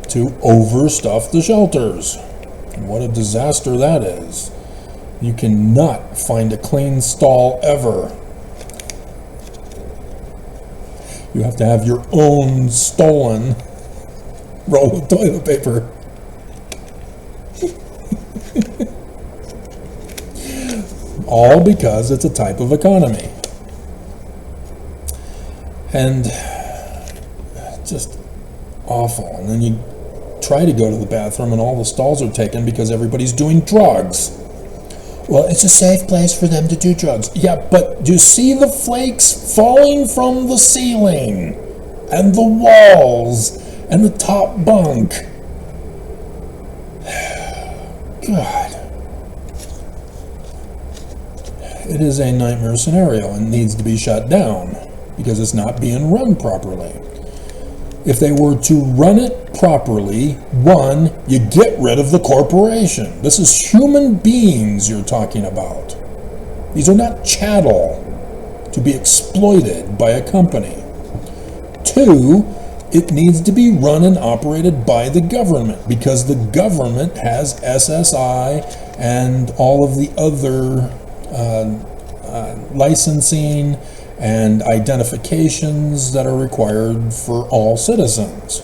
to overstuff the shelters. And what a disaster that is. You cannot find a clean stall ever. You have to have your own stolen roll of toilet paper. All because it's a type of economy. And just awful. And then you try to go to the bathroom and all the stalls are taken because everybody's doing drugs. Well, it's a safe place for them to do drugs. Yeah, but do you see the flakes falling from the ceiling and the walls and the top bunk? God. It is a nightmare scenario and needs to be shut down because it's not being run properly. If they were to run it properly, one, you get rid of the corporation. This is human beings you're talking about. These are not chattel to be exploited by a company. Two, it needs to be run and operated by the government, because the government has SSI and all of the other licensing and identifications that are required for all citizens.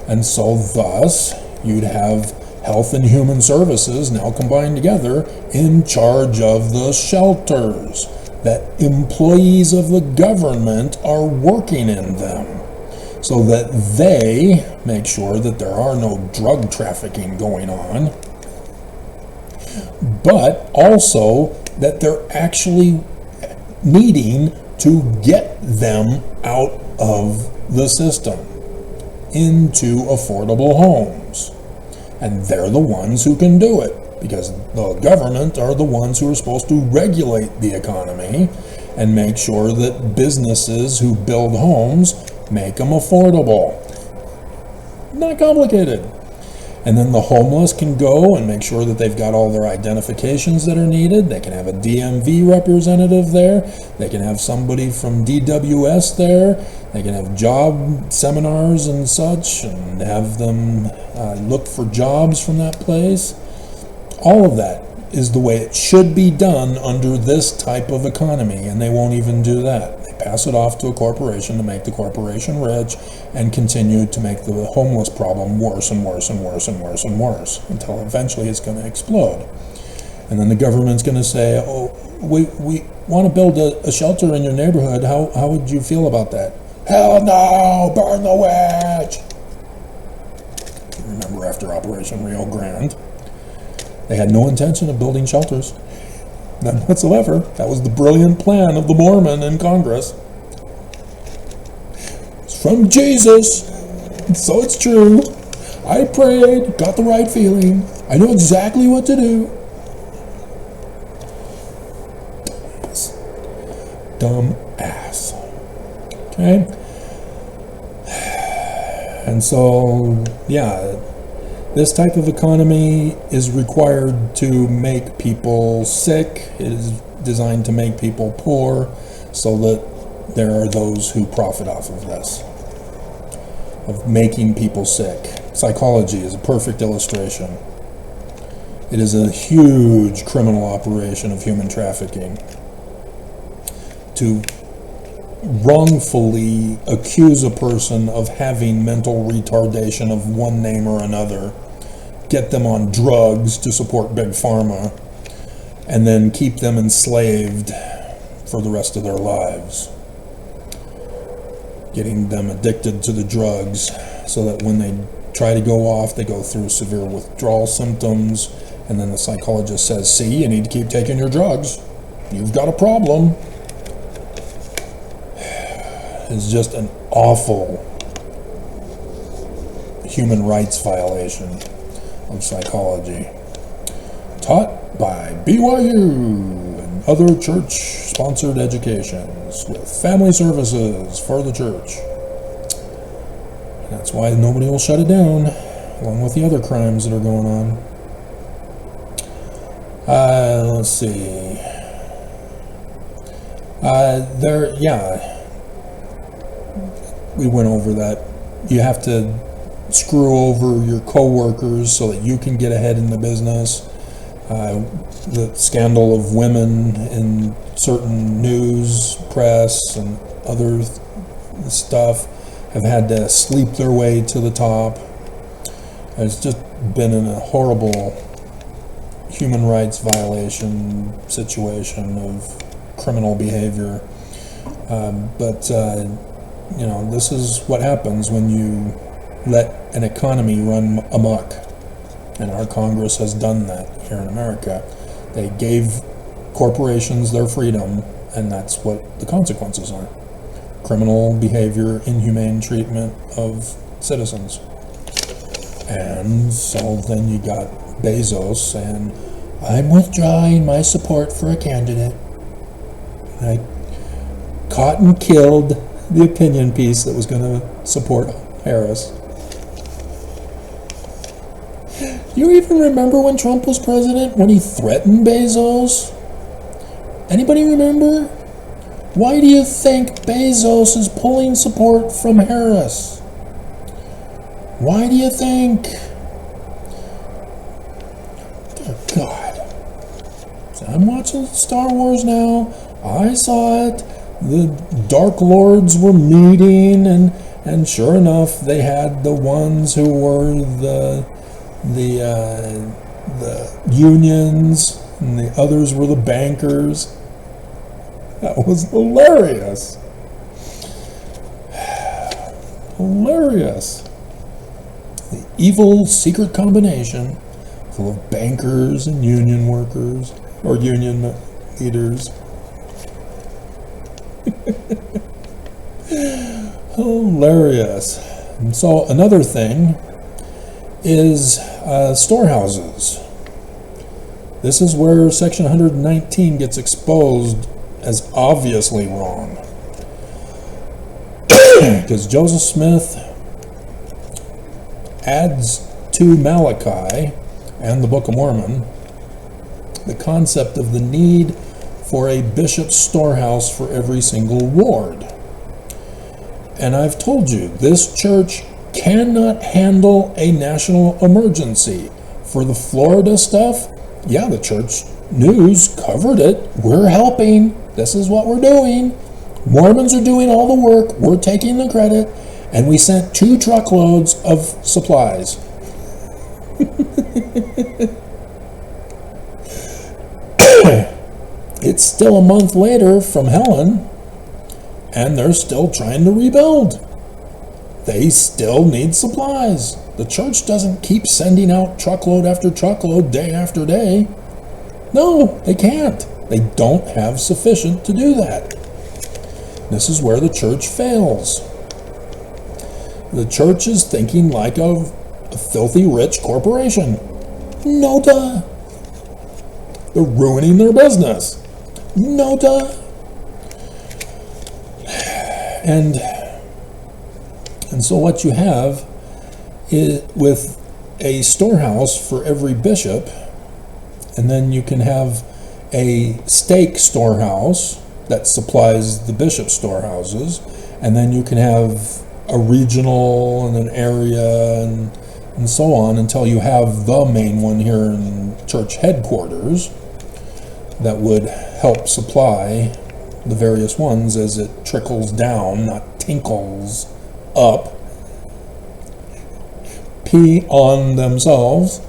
And so thus, you'd have Health and Human Services now combined together in charge of the shelters, that employees of the government are working in them, so that they make sure that there are no drug trafficking going on, but also that they're actually needing to get them out of the system into affordable homes. And they're the ones who can do it, because the government are the ones who are supposed to regulate the economy and make sure that businesses who build homes make them affordable. Not complicated. And then the homeless can go and make sure that they've got all their identifications that are needed. They can have a DMV representative there. They can have somebody from DWS there. They can have job seminars and such, and have them look for jobs from that place. All of that is the way it should be done under this type of economy, and they won't even do that. They pass it off to a corporation to make the corporation rich and continue to make the homeless problem worse and worse and worse and worse and worse until eventually it's going to explode. And then the government's going to say, oh, we want to build a shelter in your neighborhood. How would you feel about that? Hell no! Burn the witch! Remember after Operation Rio Grande, they had no intention of building shelters. None whatsoever. That was the brilliant plan of the Mormon in Congress. It's from Jesus, so it's true. I prayed, got the right feeling. I know exactly what to do. Dumb ass. Okay? And so, yeah, this type of economy is required to make people sick. It is designed to make people poor, so that there are those who profit off of this, of making people sick. Psychology is a perfect illustration. It is a huge criminal operation of human trafficking to wrongfully accuse a person of having mental retardation of one name or another, get them on drugs to support Big Pharma, and then keep them enslaved for the rest of their lives. Getting them addicted to the drugs so that when they try to go off, they go through severe withdrawal symptoms, and then the psychologist says, see, you need to keep taking your drugs. You've got a problem. It's just an awful human rights violation of psychology. Taught by BYU and other church-sponsored educations with family services for the church. That's why nobody will shut it down, along with the other crimes that are going on. Let's see. We went over that. You have to screw over your co-workers so that you can get ahead in the business. The scandal of women in certain news, press, and other stuff have had to sleep their way to the top. It's just been in a horrible human rights violation situation of criminal behavior. This is what happens when you let an economy run amok. And our Congress has done that here in America. They gave corporations their freedom, and that's what the consequences are. Criminal behavior, inhumane treatment of citizens. And so then you got Bezos saying, I'm withdrawing my support for a candidate. I caught and killed the opinion piece that was going to support Harris. You even remember when Trump was president, when he threatened Bezos? Anybody remember? Why do you think Bezos is pulling support from Harris? Why do you think? Dear God. So I'm watching Star Wars now. I saw it. The Dark Lords were meeting, and sure enough, they had the ones who were the unions, and the others were the bankers. That was hilarious. Hilarious. The evil secret combination full of bankers and union workers, or union leaders. Hilarious. And so another thing is storehouses. This is where Section 119 gets exposed as obviously wrong. Because Joseph Smith adds to Malachi and the Book of Mormon the concept of the need for a bishop's storehouse for every single ward. And I've told you, this church cannot handle a national emergency. For the Florida stuff, yeah, the church news covered it. We're helping. This is what we're doing. Mormons are doing all the work. We're taking the credit. And we sent 2 truckloads of supplies. It's still a month later from Helen, and they're still trying to rebuild. They still need supplies. The church doesn't keep sending out truckload after truckload, day after day. No, they can't. They don't have sufficient to do that. This is where the church fails. The church is thinking like a filthy rich corporation. No duh. They're ruining their business. No duh. And so what you have is, with a storehouse for every bishop, and then you can have a stake storehouse that supplies the bishop storehouses, and then you can have a regional and an area and so on until you have the main one here in church headquarters that would help supply the various ones as it trickles down, not tinkles up, pee on themselves.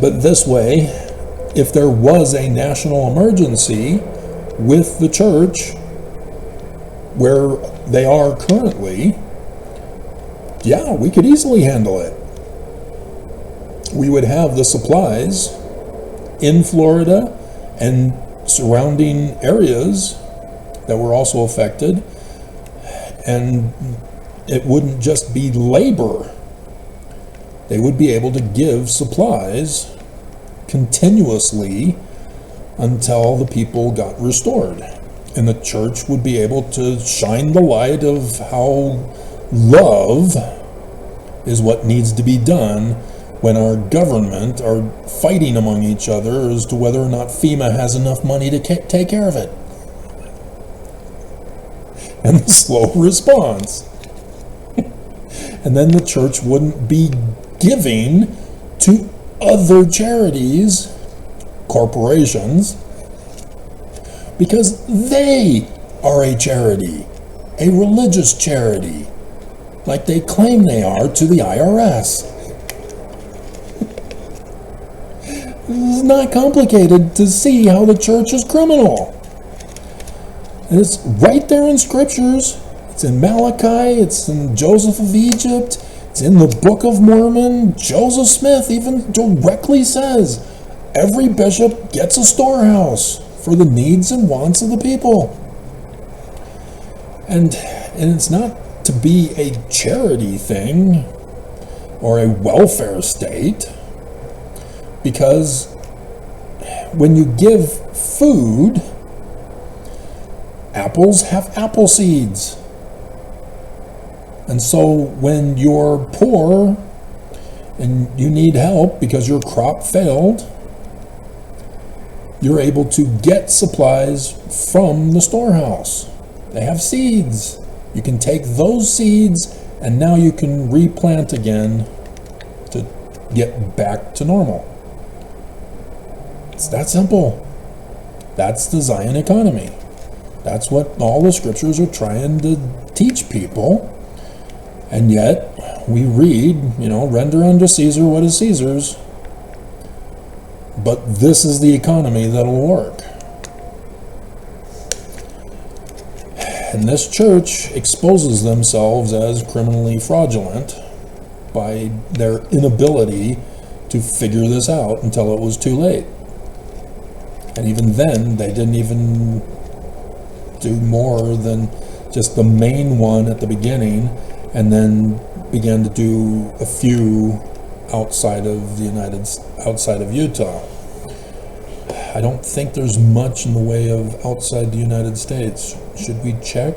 But this way, if there was a national emergency with the church where they are currently, yeah, we could easily handle it. We would have the supplies in Florida and surrounding areas that were also affected, and it wouldn't just be labor. They would be able to give supplies continuously until the people got restored. And the church would be able to shine the light of how love is what needs to be done when our government are fighting among each other as to whether or not FEMA has enough money to take care of it. And the slow response. And then the church wouldn't be giving to other charities, corporations, because they are a charity, a religious charity, like they claim they are to the IRS. It's not complicated to see how the church is criminal. It's right there in scriptures. It's in Malachi, it's in Joseph of Egypt, it's in the Book of Mormon. Joseph Smith even directly says every bishop gets a storehouse for the needs and wants of the people. And it's not to be a charity thing or a welfare state, because when you give food, apples have apple seeds. And so when you're poor and you need help because your crop failed, you're able to get supplies from the storehouse. They have seeds. You can take those seeds and now you can replant again to get back to normal. It's that simple. That's the Zion economy. That's what all the scriptures are trying to teach people. And yet, we read, render unto Caesar what is Caesar's. But this is the economy that'll work. And this church exposes themselves as criminally fraudulent by their inability to figure this out until it was too late. And even then, they didn't even do more than just the main one at the beginning, and then began to do a few outside of Utah. I don't think there's much in the way of outside the United States. Should we check?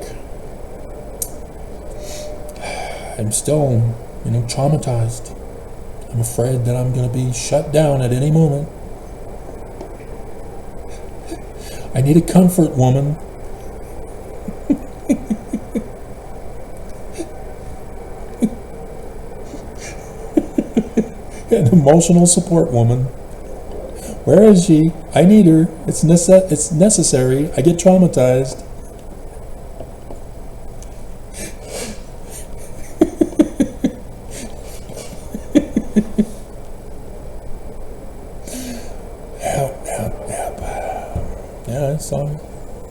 I'm still, traumatized. I'm afraid that I'm going to be shut down at any moment. I need a comfort woman. An emotional support woman. Where is she? I need her. It's necessary. I get traumatized. Yeah, I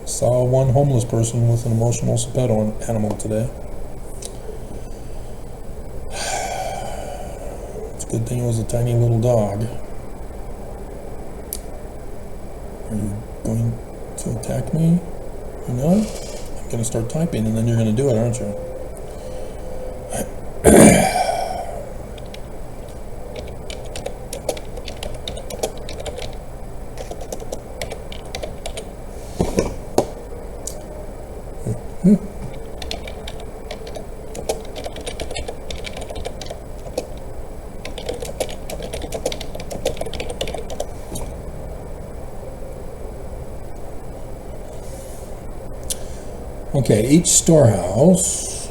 saw one homeless person with an emotional support animal today. Good thing it was a tiny little dog. Are you going to attack me or not? I'm going to start typing and then you're going to do it, aren't you? Okay, each storehouse,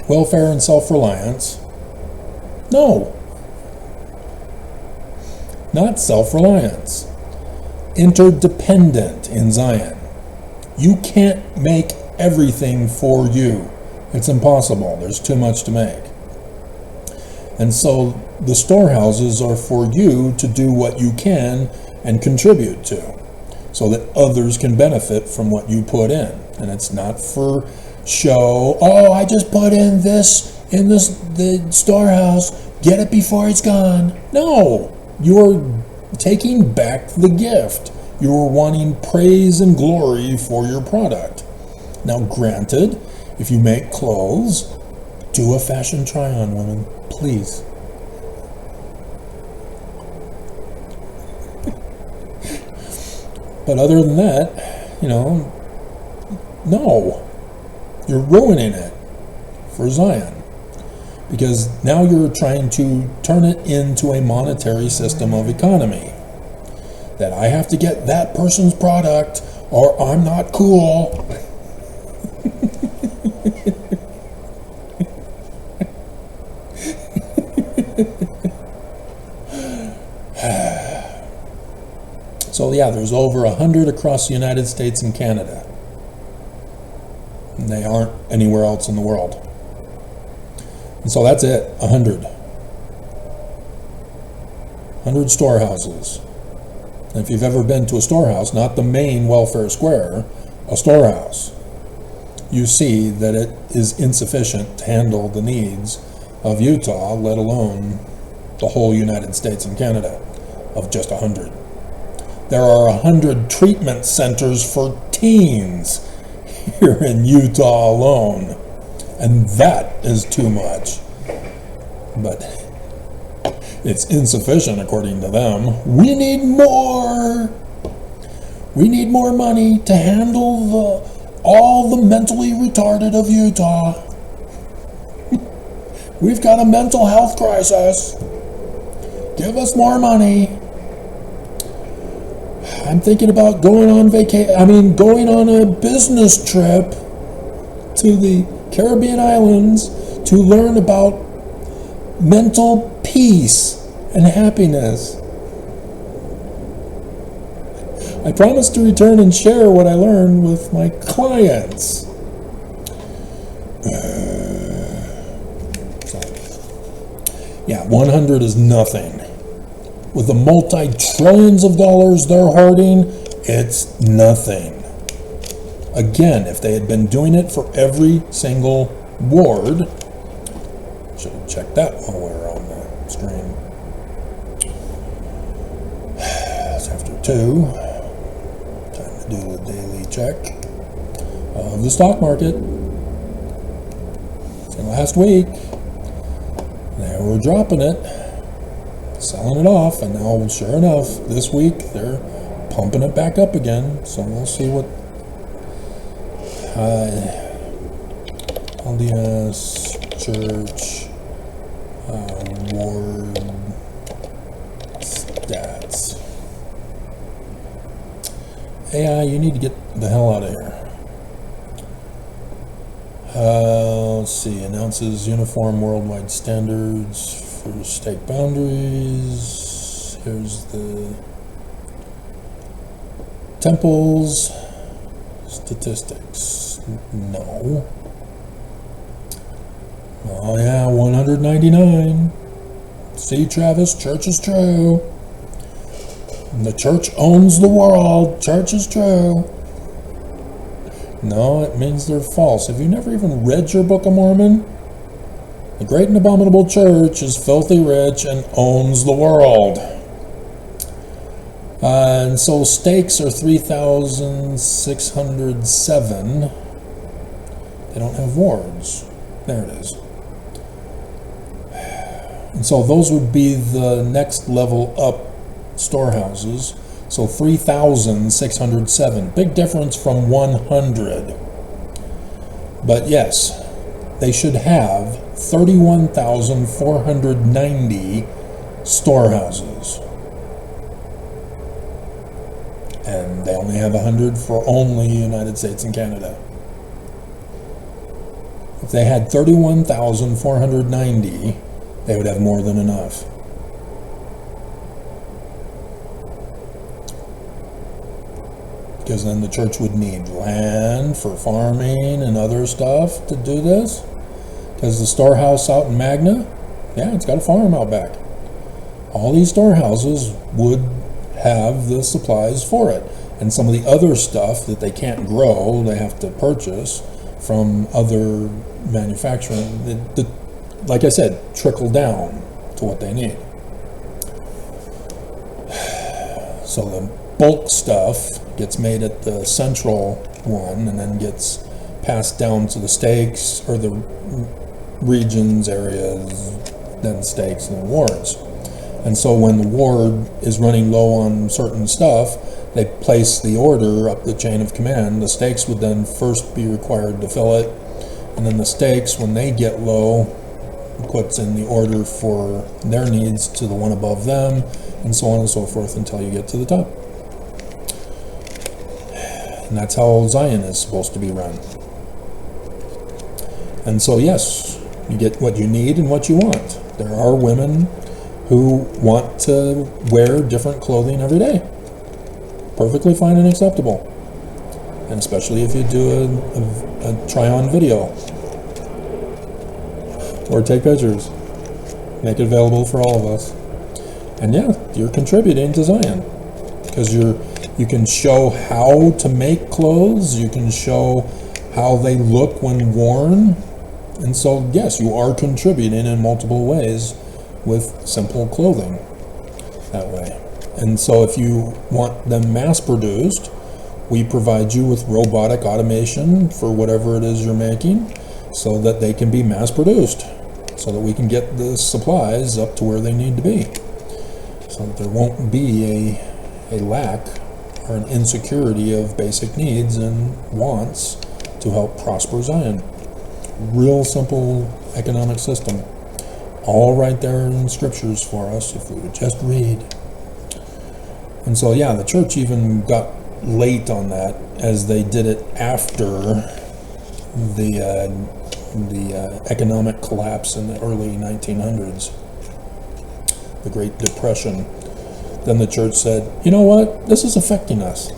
welfare and self-reliance, No. Not self-reliance. Interdependent in Zion. You can't make everything for you. It's impossible. There's too much to make. And so the storehouses are for you to do what you can and contribute to, so that others can benefit from what you put in. And it's not for show. Oh, I just put in the storehouse. Get it before it's gone. No, you're taking back the gift. You're wanting praise and glory for your product. Now, granted, if you make clothes, do a fashion try-on, women, please. But other than that, no. You're ruining it for Zion. Because now you're trying to turn it into a monetary system of economy. That I have to get that person's product or I'm not cool. So yeah, there's over 100 across the United States and Canada. And they aren't anywhere else in the world. And so that's it, 100. 100 storehouses. And if you've ever been to a storehouse, not the main welfare square, a storehouse, you see that it is insufficient to handle the needs of Utah, let alone the whole United States and Canada, of just 100. There are 100 treatment centers for teens here in Utah alone, and that is too much. But it's insufficient according to them. We need more. We need more money to handle all the mentally retarded of Utah. We've got a mental health crisis. Give us more money. I'm thinking about going on going on a business trip to the Caribbean islands to learn about mental peace and happiness. I promise to return and share what I learned with my clients. Yeah, 100 is nothing. With the multi-trillions of dollars they're hoarding, it's nothing. Again, if they had been doing it for every single ward, should have checked that while we were on the screen. It's after 2. Time to do the daily check of the stock market. And last week, they were dropping it, selling it off, and now, sure enough, this week they're pumping it back up again. So we'll see what LDS Church ward stats. AI, you need to get the hell out of here. Let's see, announces uniform worldwide standards for state boundaries. Here's the temples statistics. No. Oh yeah, 199. See, Travis, church is true. The church owns the world. Church is true. No, it means they're false. Have you never even read your Book of Mormon? The great and abominable church is filthy rich and owns the world. And so stakes are 3,607. They don't have wards. There it is. And so those would be the next level up storehouses. So 3,607. Big difference from 100. But yes, they should have 31,490 storehouses. And they only have 100 for only United States and Canada. If they had 31,490 they would have more than enough. Because then the church would need land for farming and other stuff to do this. Because the storehouse out in Magna, yeah, it's got a farm out back. All these storehouses would have the supplies for it. And some of the other stuff that they can't grow, they have to purchase from other manufacturing. Like I said, trickle down to what they need. So the bulk stuff gets made at the central one and then gets passed down to the stakes or the regions, areas, then stakes and then wards. And so when the ward is running low on certain stuff, they place the order up the chain of command. The stakes would then first be required to fill it, and then the stakes, when they get low, puts in the order for their needs to the one above them, and so on and so forth until you get to the top. And that's how Zion is supposed to be run. And so yes, you get what you need and what you want. There are women who want to wear different clothing every day. Perfectly fine and acceptable. And especially if you do a try-on video. Or take pictures. Make it available for all of us. And yeah, you're contributing to Zion. Because you can show how to make clothes, you can show how they look when worn, and so yes, you are contributing in multiple ways with simple clothing that way. And so if you want them mass produced, we provide you with robotic automation for whatever it is you're making so that they can be mass produced, so that we can get the supplies up to where they need to be, so that there won't be a lack or an insecurity of basic needs and wants to help prosper Zion. Real simple economic system. All right there in scriptures for us if we would just read. And so yeah, the church even got late on that as they did it after the economic collapse in the early 1900s, the Great Depression. Then the church said, you know what, this is affecting us.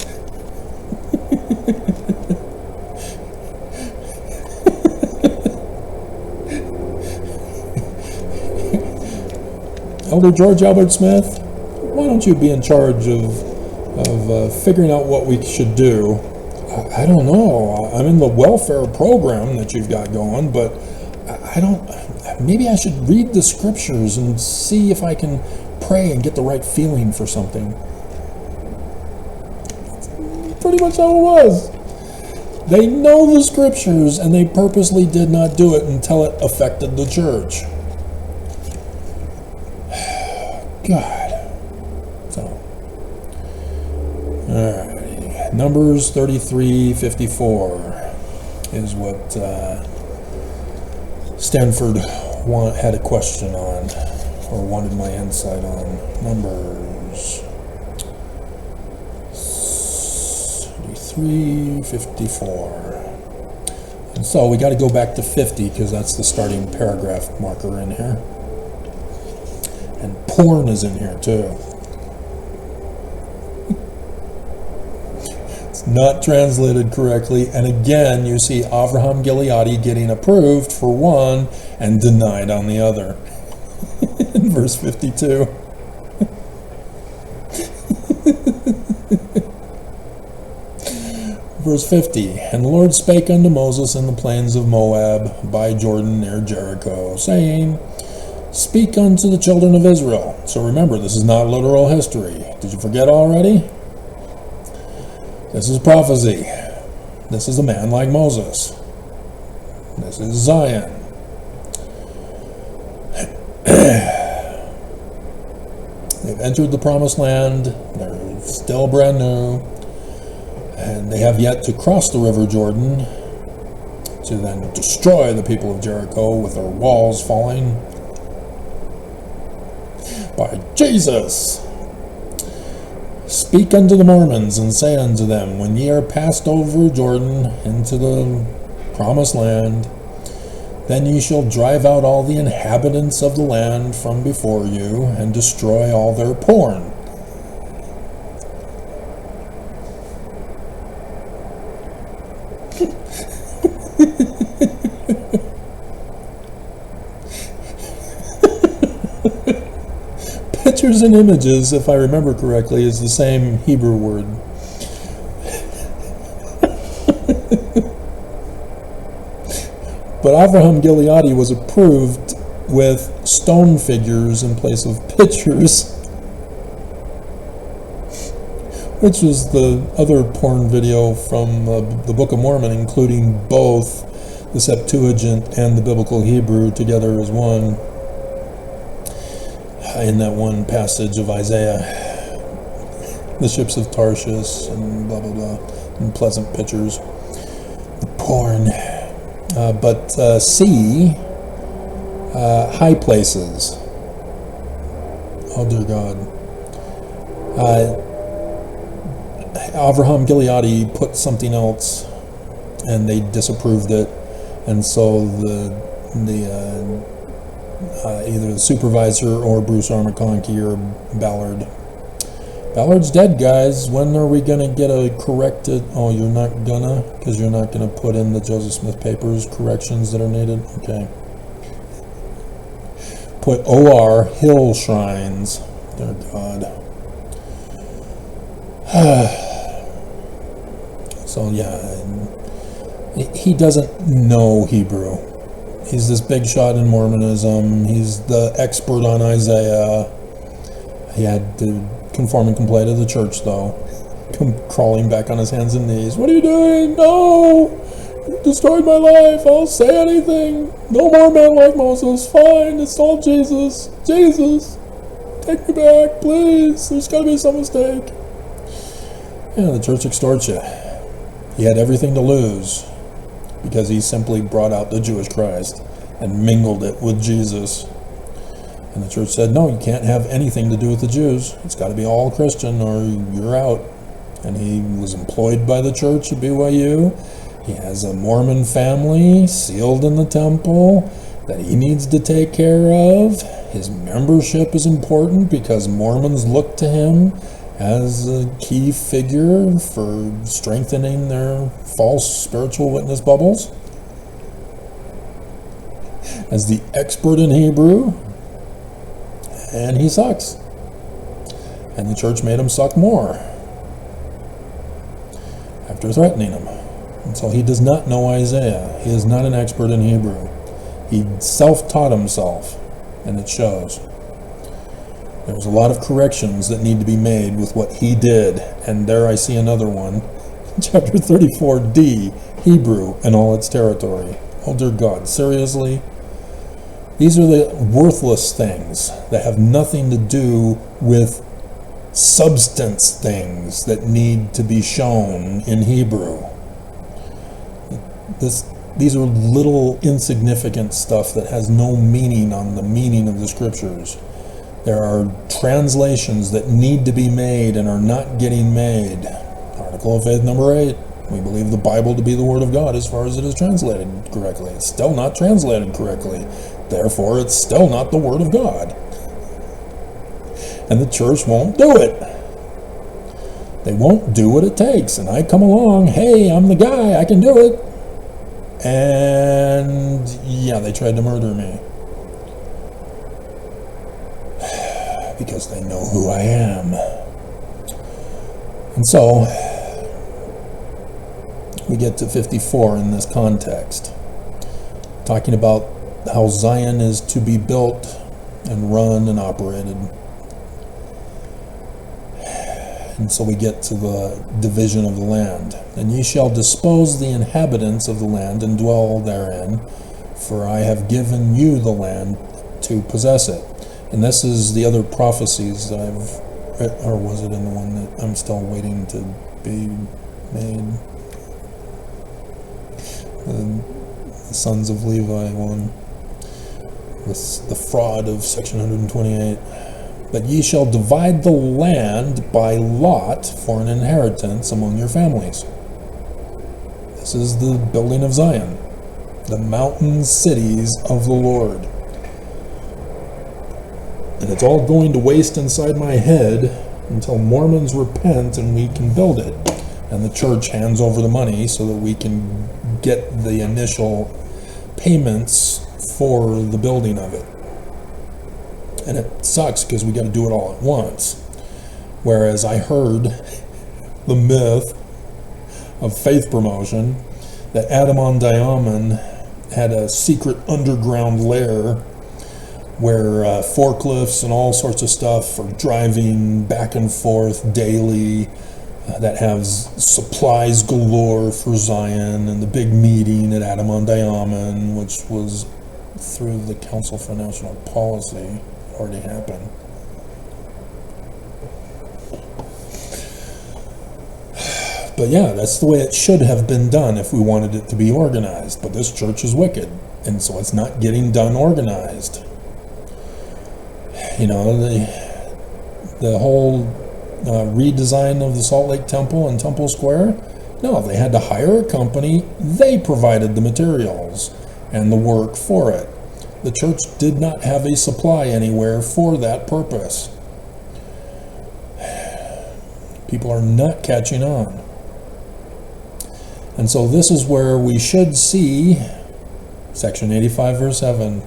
Elder George Albert Smith, why don't you be in charge of figuring out what we should do? I don't know. I'm in the welfare program that you've got going, but I don't. Maybe I should read the scriptures and see if I can pray and get the right feeling for something. Pretty much how it was. They know the scriptures and they purposely did not do it until it affected the church. God. So, alrighty. Numbers 33:54 is what Stanford had a question on, or wanted my insight on. Numbers 33:54. And so we got to go back to 50 because that's the starting paragraph marker in here. And porn is in here too. It's not translated correctly. And again, you see Avraham Gileadi getting approved for one and denied on the other. In verse 52. Verse 50. And the Lord spake unto Moses in the plains of Moab by Jordan near Jericho, saying, Speak unto the children of Israel. So remember, this is not literal history. Did you forget already? This is prophecy. This is a man like Moses. This is Zion. They've entered the promised land. They're still brand new. And they have yet to cross the river Jordan to then destroy the people of Jericho with their walls falling. By Jesus! Speak unto the Mormons and say unto them, when ye are passed over Jordan into the promised land, Then ye shall drive out all the inhabitants of the land from before you, and destroy all their porn. Pictures and images, if I remember correctly, is the same Hebrew word. But Avraham Gileadi was approved with stone figures in place of pictures, which was the other porn video from the Book of Mormon, including both the Septuagint and the Biblical Hebrew together as one, in that one passage of Isaiah, the ships of Tarshish and blah blah blah, and pleasant pictures, the porn. But C, high places. Oh dear God. Avraham Gileadi put something else, and they disapproved it, and so either the supervisor or Bruce R. McConkie or Ballard. Ballard's dead, guys. When are we gonna get a corrected? Oh, you're not gonna, because you're not gonna put in the Joseph Smith Papers corrections that are needed. Okay. Put OR Hill Shrines. Dear God. So yeah, he doesn't know Hebrew. He's this big shot in Mormonism. He's the expert on Isaiah. He had to conform and comply to the church, though. Crawling back on his hands and knees. What are you doing? No! You destroyed my life. I'll say anything. No more men like Moses. Fine. It's all Jesus. Jesus. Take me back, please. There's got to be some mistake. Yeah, the church extorts you. He had everything to lose because he simply brought out the Jewish Christ and mingled it with Jesus. And the church said, no, you can't have anything to do with the Jews. It's got to be all Christian or you're out. And he was employed by the church at BYU. He has a Mormon family sealed in the temple that he needs to take care of. His membership is important because Mormons look to him as a key figure for strengthening their false spiritual witness bubbles. As the expert in Hebrew, and he sucks. And the church made him suck more after threatening him. And so he does not know Isaiah. He is not an expert in Hebrew. He self-taught himself, and it shows. There's a lot of corrections that need to be made with what he did, and there I see another one. Chapter 34D, Hebrew and all its territory. Oh dear God, seriously? These are the worthless things that have nothing to do with substance things that need to be shown in Hebrew. These are little insignificant stuff that has no meaning on the meaning of the scriptures. There are translations that need to be made and are not getting made. Article of Faith number 8. We believe the Bible to be the Word of God as far as it is translated correctly. It's still not translated correctly. Therefore, it's still not the Word of God. And the church won't do it. They won't do what it takes. And I come along, hey, I'm the guy, I can do it. And yeah, they tried to murder me. Because they know who I am. And so, we get to 54 in this context, talking about how Zion is to be built and run and operated. And so we get to the division of the land. And ye shall dispose the inhabitants of the land and dwell therein, for I have given you the land to possess it. And this is the other prophecies that I've read, or was it in the one that I'm still waiting to be made? The Sons of Levi one. The fraud of section 128. But ye shall divide the land by lot for an inheritance among your families. This is the building of Zion. the mountain cities of the Lord. And it's all going to waste inside my head until Mormons repent and we can build it. And the church hands over the money so that we can get the initial payments for the building of it. And it sucks because we got to do it all at once. Whereas I heard the myth of faith promotion that Adam-on-Diamond had a secret underground lair where forklifts and all sorts of stuff are driving back and forth daily, that has supplies galore for Zion, and the big meeting at Adam-on-Diamond, which was through the Council for National Policy, already happened. But yeah, that's the way it should have been done if we wanted it to be organized. But this church is wicked, and so it's not getting done organized. You know, the whole redesign of the Salt Lake Temple and Temple Square, no, they had to hire a company. They provided the materials and the work for it. The church did not have a supply anywhere for that purpose. People are not catching on. And so this is where we should see Section 85, verse 7.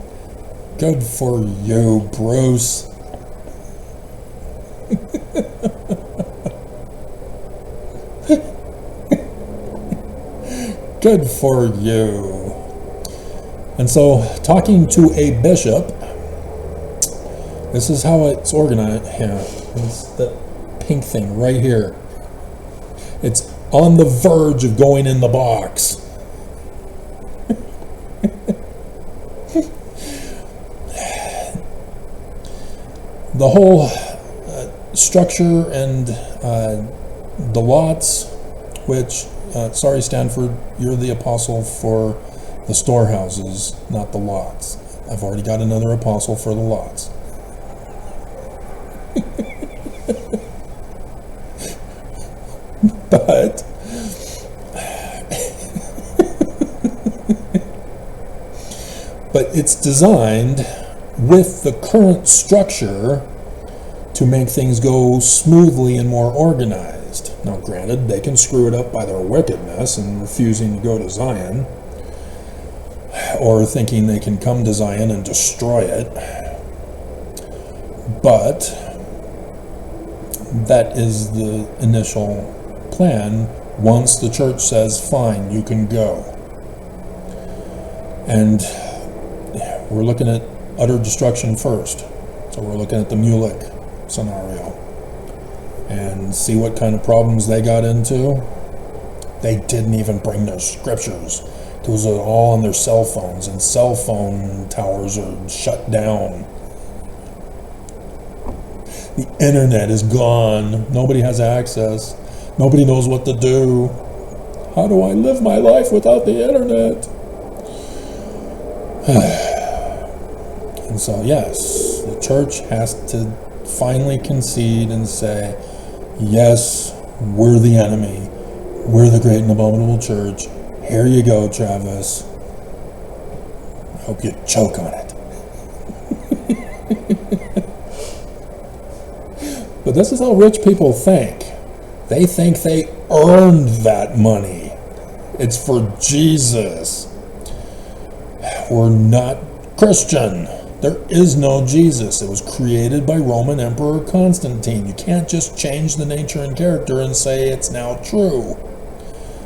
Good for you, Bruce. Good for you. And so, talking to a bishop, this is how it's organized. Yeah, it's the pink thing right here. It's on the verge of going in the box. The whole structure and the lots, which, sorry Stanford, you're the apostle for the storehouses, not the lots. I've already got another apostle for the lots. But it's designed with the current structure to make things go smoothly and more organized. Now granted, they can screw it up by their wickedness and refusing to go to Zion, or thinking they can come to Zion and destroy it. But that is the initial plan once the church says, fine, you can go. And we're looking at utter destruction first. So we're looking at the Mulek scenario and see what kind of problems they got into. They didn't even bring their scriptures. Those are all on their cell phones, and cell phone towers are shut down. The internet is gone. Nobody has access. Nobody knows what to do. How do I live my life without the internet? And so, yes, the church has to finally concede and say, yes, we're the enemy. We're the great and abominable church. Here you go, Travis. I hope you choke on it. But this is how rich people think. They think they earned that money. It's for Jesus. We're not Christian. There is no Jesus. It was created by Roman Emperor Constantine. You can't just change the nature and character and say it's now true.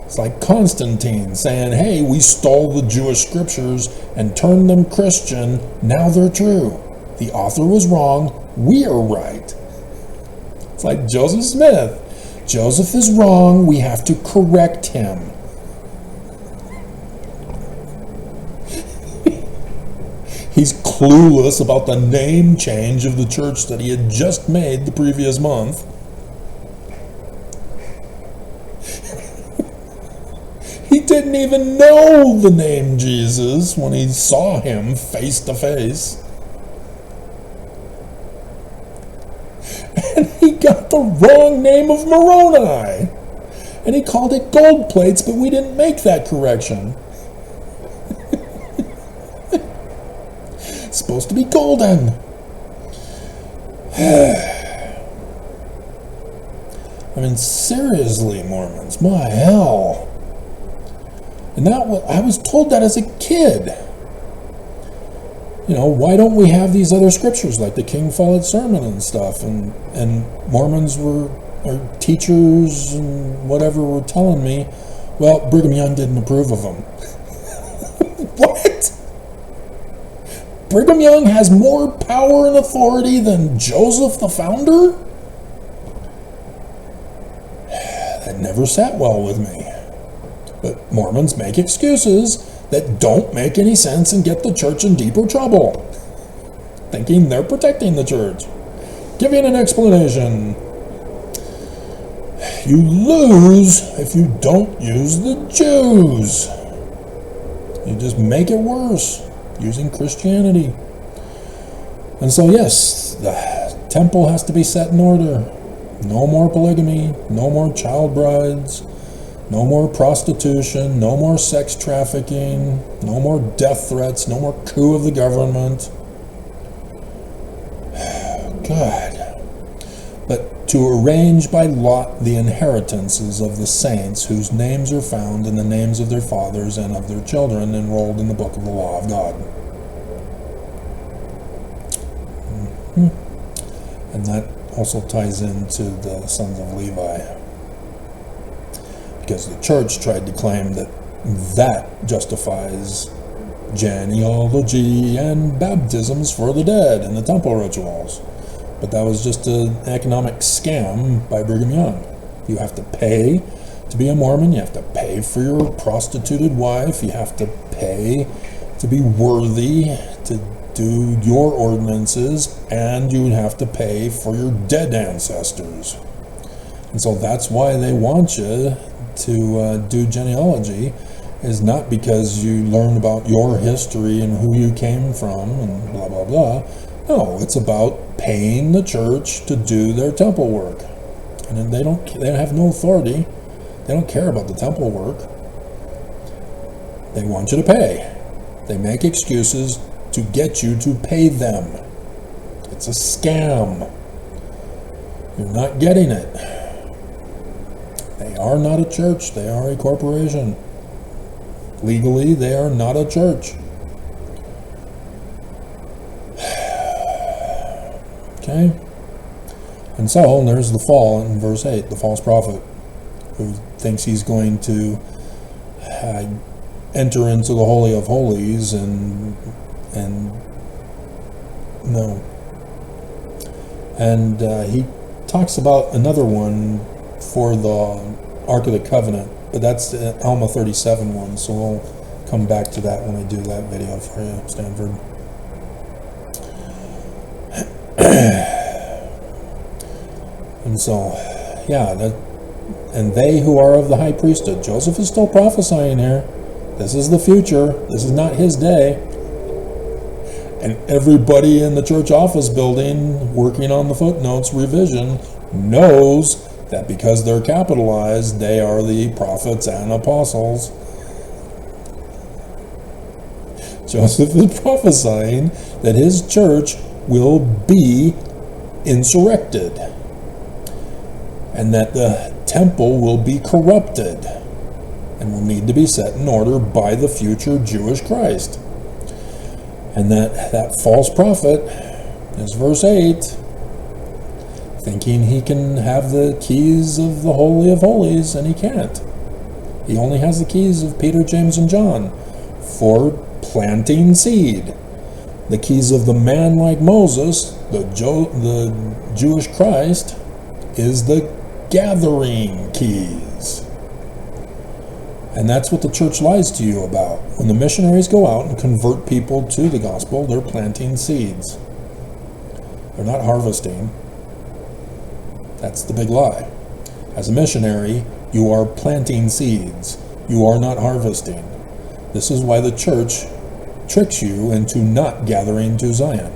It's like Constantine saying, hey, we stole the Jewish scriptures and turned them Christian. Now they're true. The author was wrong. We are right. It's like Joseph Smith. Joseph is wrong. We have to correct him. He's clueless about the name change of the church that he had just made the previous month. He didn't even know the name Jesus when he saw him face to face. And he got the wrong name of Moroni. And he called it gold plates, but we didn't make that correction. supposed to be golden. I mean, seriously, Mormons, my hell. And that I was told that as a kid. You know, why don't we have these other scriptures like the King Follett Sermon and stuff? And Mormons or teachers and whatever were telling me, well, Brigham Young didn't approve of them. What? Brigham Young has more power and authority than Joseph the founder? That never sat well with me. But Mormons make excuses that don't make any sense and get the church in deeper trouble, thinking they're protecting the church. Giving an explanation. You lose if you don't use the Jews. You just make it worse using Christianity. And so yes, the temple has to be set in order. No more polygamy, no more child brides, no more prostitution, no more sex trafficking, no more death threats, no more coup of the government. God. But to arrange by lot the inheritances of the saints whose names are found in the names of their fathers and of their children enrolled in the book of the law of God. And that also ties into the sons of Levi. Because the church tried to claim that that justifies genealogy and baptisms for the dead and the temple rituals. But that was just an economic scam by Brigham Young. You have to pay to be a Mormon, you have to pay for your prostituted wife, you have to pay to be worthy to do your ordinances, and you have to pay for your dead ancestors. And so that's why they want you to do genealogy, is not because you learn about your history and who you came from and blah blah blah. No, it's about paying the church to do their temple work. And they have no authority. They don't care about the temple work. They want you to pay. They make excuses to get you to pay them. It's a scam. You're not getting it. They are not a church. They are a corporation. Legally, they are not a church. Okay? And so, there's the fall in verse 8, the false prophet, who thinks he's going to enter into the Holy of Holies and no. And he talks about another one for the Ark of the Covenant, but that's the Alma 37 one, so we'll come back to that when I do that video for you, Stanford. And so, yeah, and they who are of the high priesthood. Joseph is still prophesying here. This is the future. This is not his day. And everybody in the church office building working on the footnotes revision knows that because they're capitalized, they are the prophets and apostles. Joseph is prophesying that his church will be insurrected, and that the temple will be corrupted and will need to be set in order by the future Jewish Christ. And that false prophet is verse 8, thinking he can have the keys of the Holy of Holies, and he can't. He only has the keys of Peter, James, and John for planting seed. The keys of the man like Moses, the Jewish Christ, is the gathering keys. And that's what the church lies to you about. When the missionaries go out and convert people to the gospel, they're planting seeds. They're not harvesting. That's the big lie. As a missionary, you are planting seeds. You are not harvesting. This is why the church tricks you into not gathering to Zion.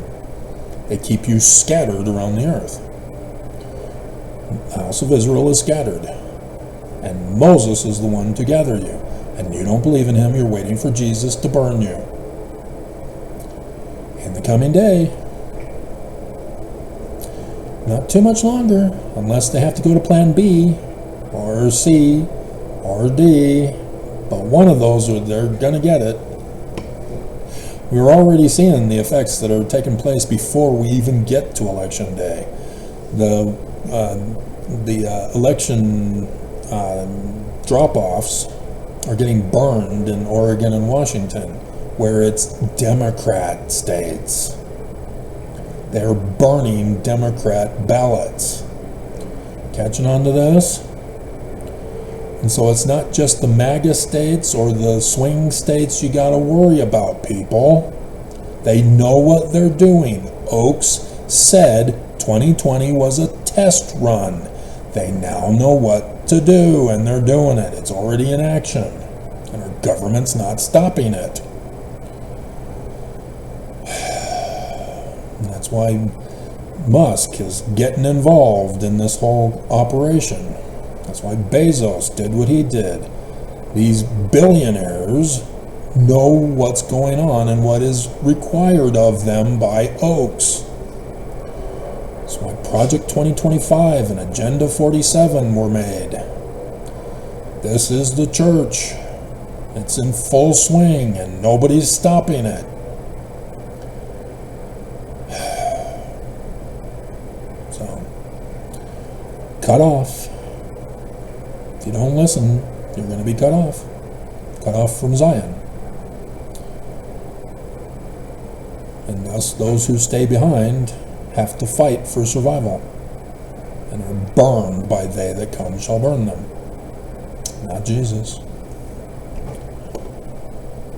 They keep you scattered around the earth. The house of Israel is scattered, and Moses is the one to gather you. And you don't believe in him, you're waiting for Jesus to burn you. In the coming day. Not too much longer, unless they have to go to plan B, or C, or D, but one of those, they're going to get it. We're already seeing the effects that are taking place before we even get to Election Day. The election drop-offs are getting burned in Oregon and Washington, where it's Democrat states. They're burning Democrat ballots. Catching on to this? And so it's not just the MAGA states or the swing states you got to worry about, people. They know what they're doing. Oaks said 2020 was a test run. They now know what to do, and they're doing it. It's already in action, and our government's not stopping it. And that's why Musk is getting involved in this whole operation. That's why Bezos did what he did. These billionaires know what's going on and what is required of them by Oaks. That's why Project 2025 and Agenda 47 were made. This is the church. It's in full swing and nobody's stopping it. So, cut off. If you don't listen, you're going to be cut off. Cut off from Zion. And thus, those who stay behind have to fight for survival, and are burned by they that come shall burn them. Not Jesus.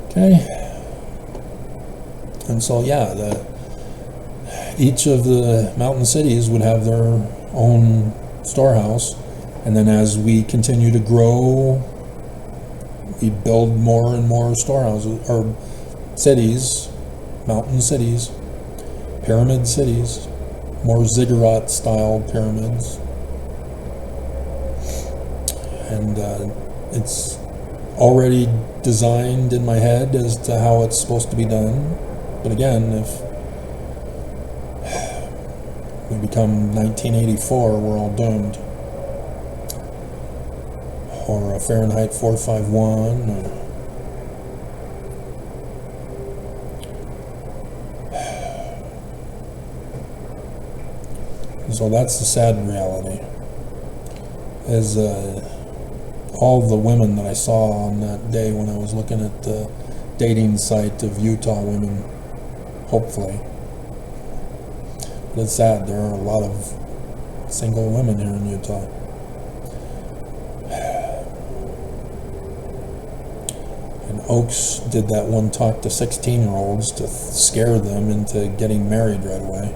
Okay. And so, yeah, each of the mountain cities would have their own storehouse. And then as we continue to grow, we build more and more storehouses, or cities, mountain cities, pyramid cities, more ziggurat-style pyramids. And it's already designed in my head as to how it's supposed to be done. But again, if we become 1984, we're all doomed. Or a Fahrenheit 451, or so that's the sad reality. Is all the women that I saw on that day when I was looking at the dating site of Utah women, hopefully. But it's sad, there are a lot of single women here in Utah. And Oaks did that one talk to 16-year-olds to scare them into getting married right away.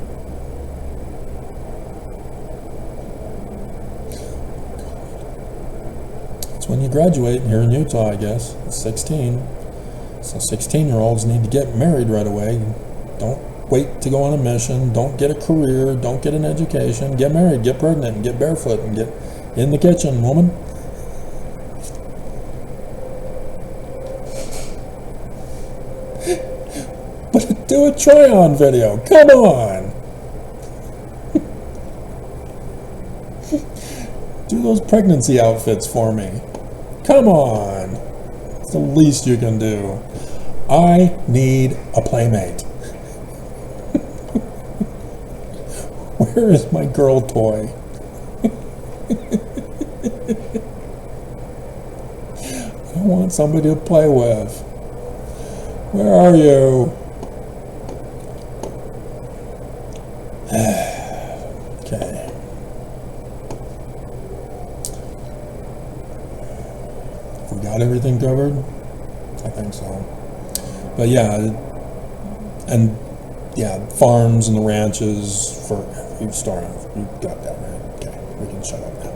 It's when you graduate here in Utah, I guess. It's 16. So 16-year-olds need to get married right away. Don't wait to go on a mission. Don't get a career. Don't get an education. Get married, get pregnant, and get barefoot, and get in the kitchen, woman. But do a try-on video. Come on. Do those pregnancy outfits for me. Come on. It's the least you can do. I need a playmate. Where is my girl toy? I want somebody to play with. Where are you? Okay. We got everything covered? I think so. But yeah, and yeah, farms and the ranches for you start off. You got that right. Okay, we can shut up now.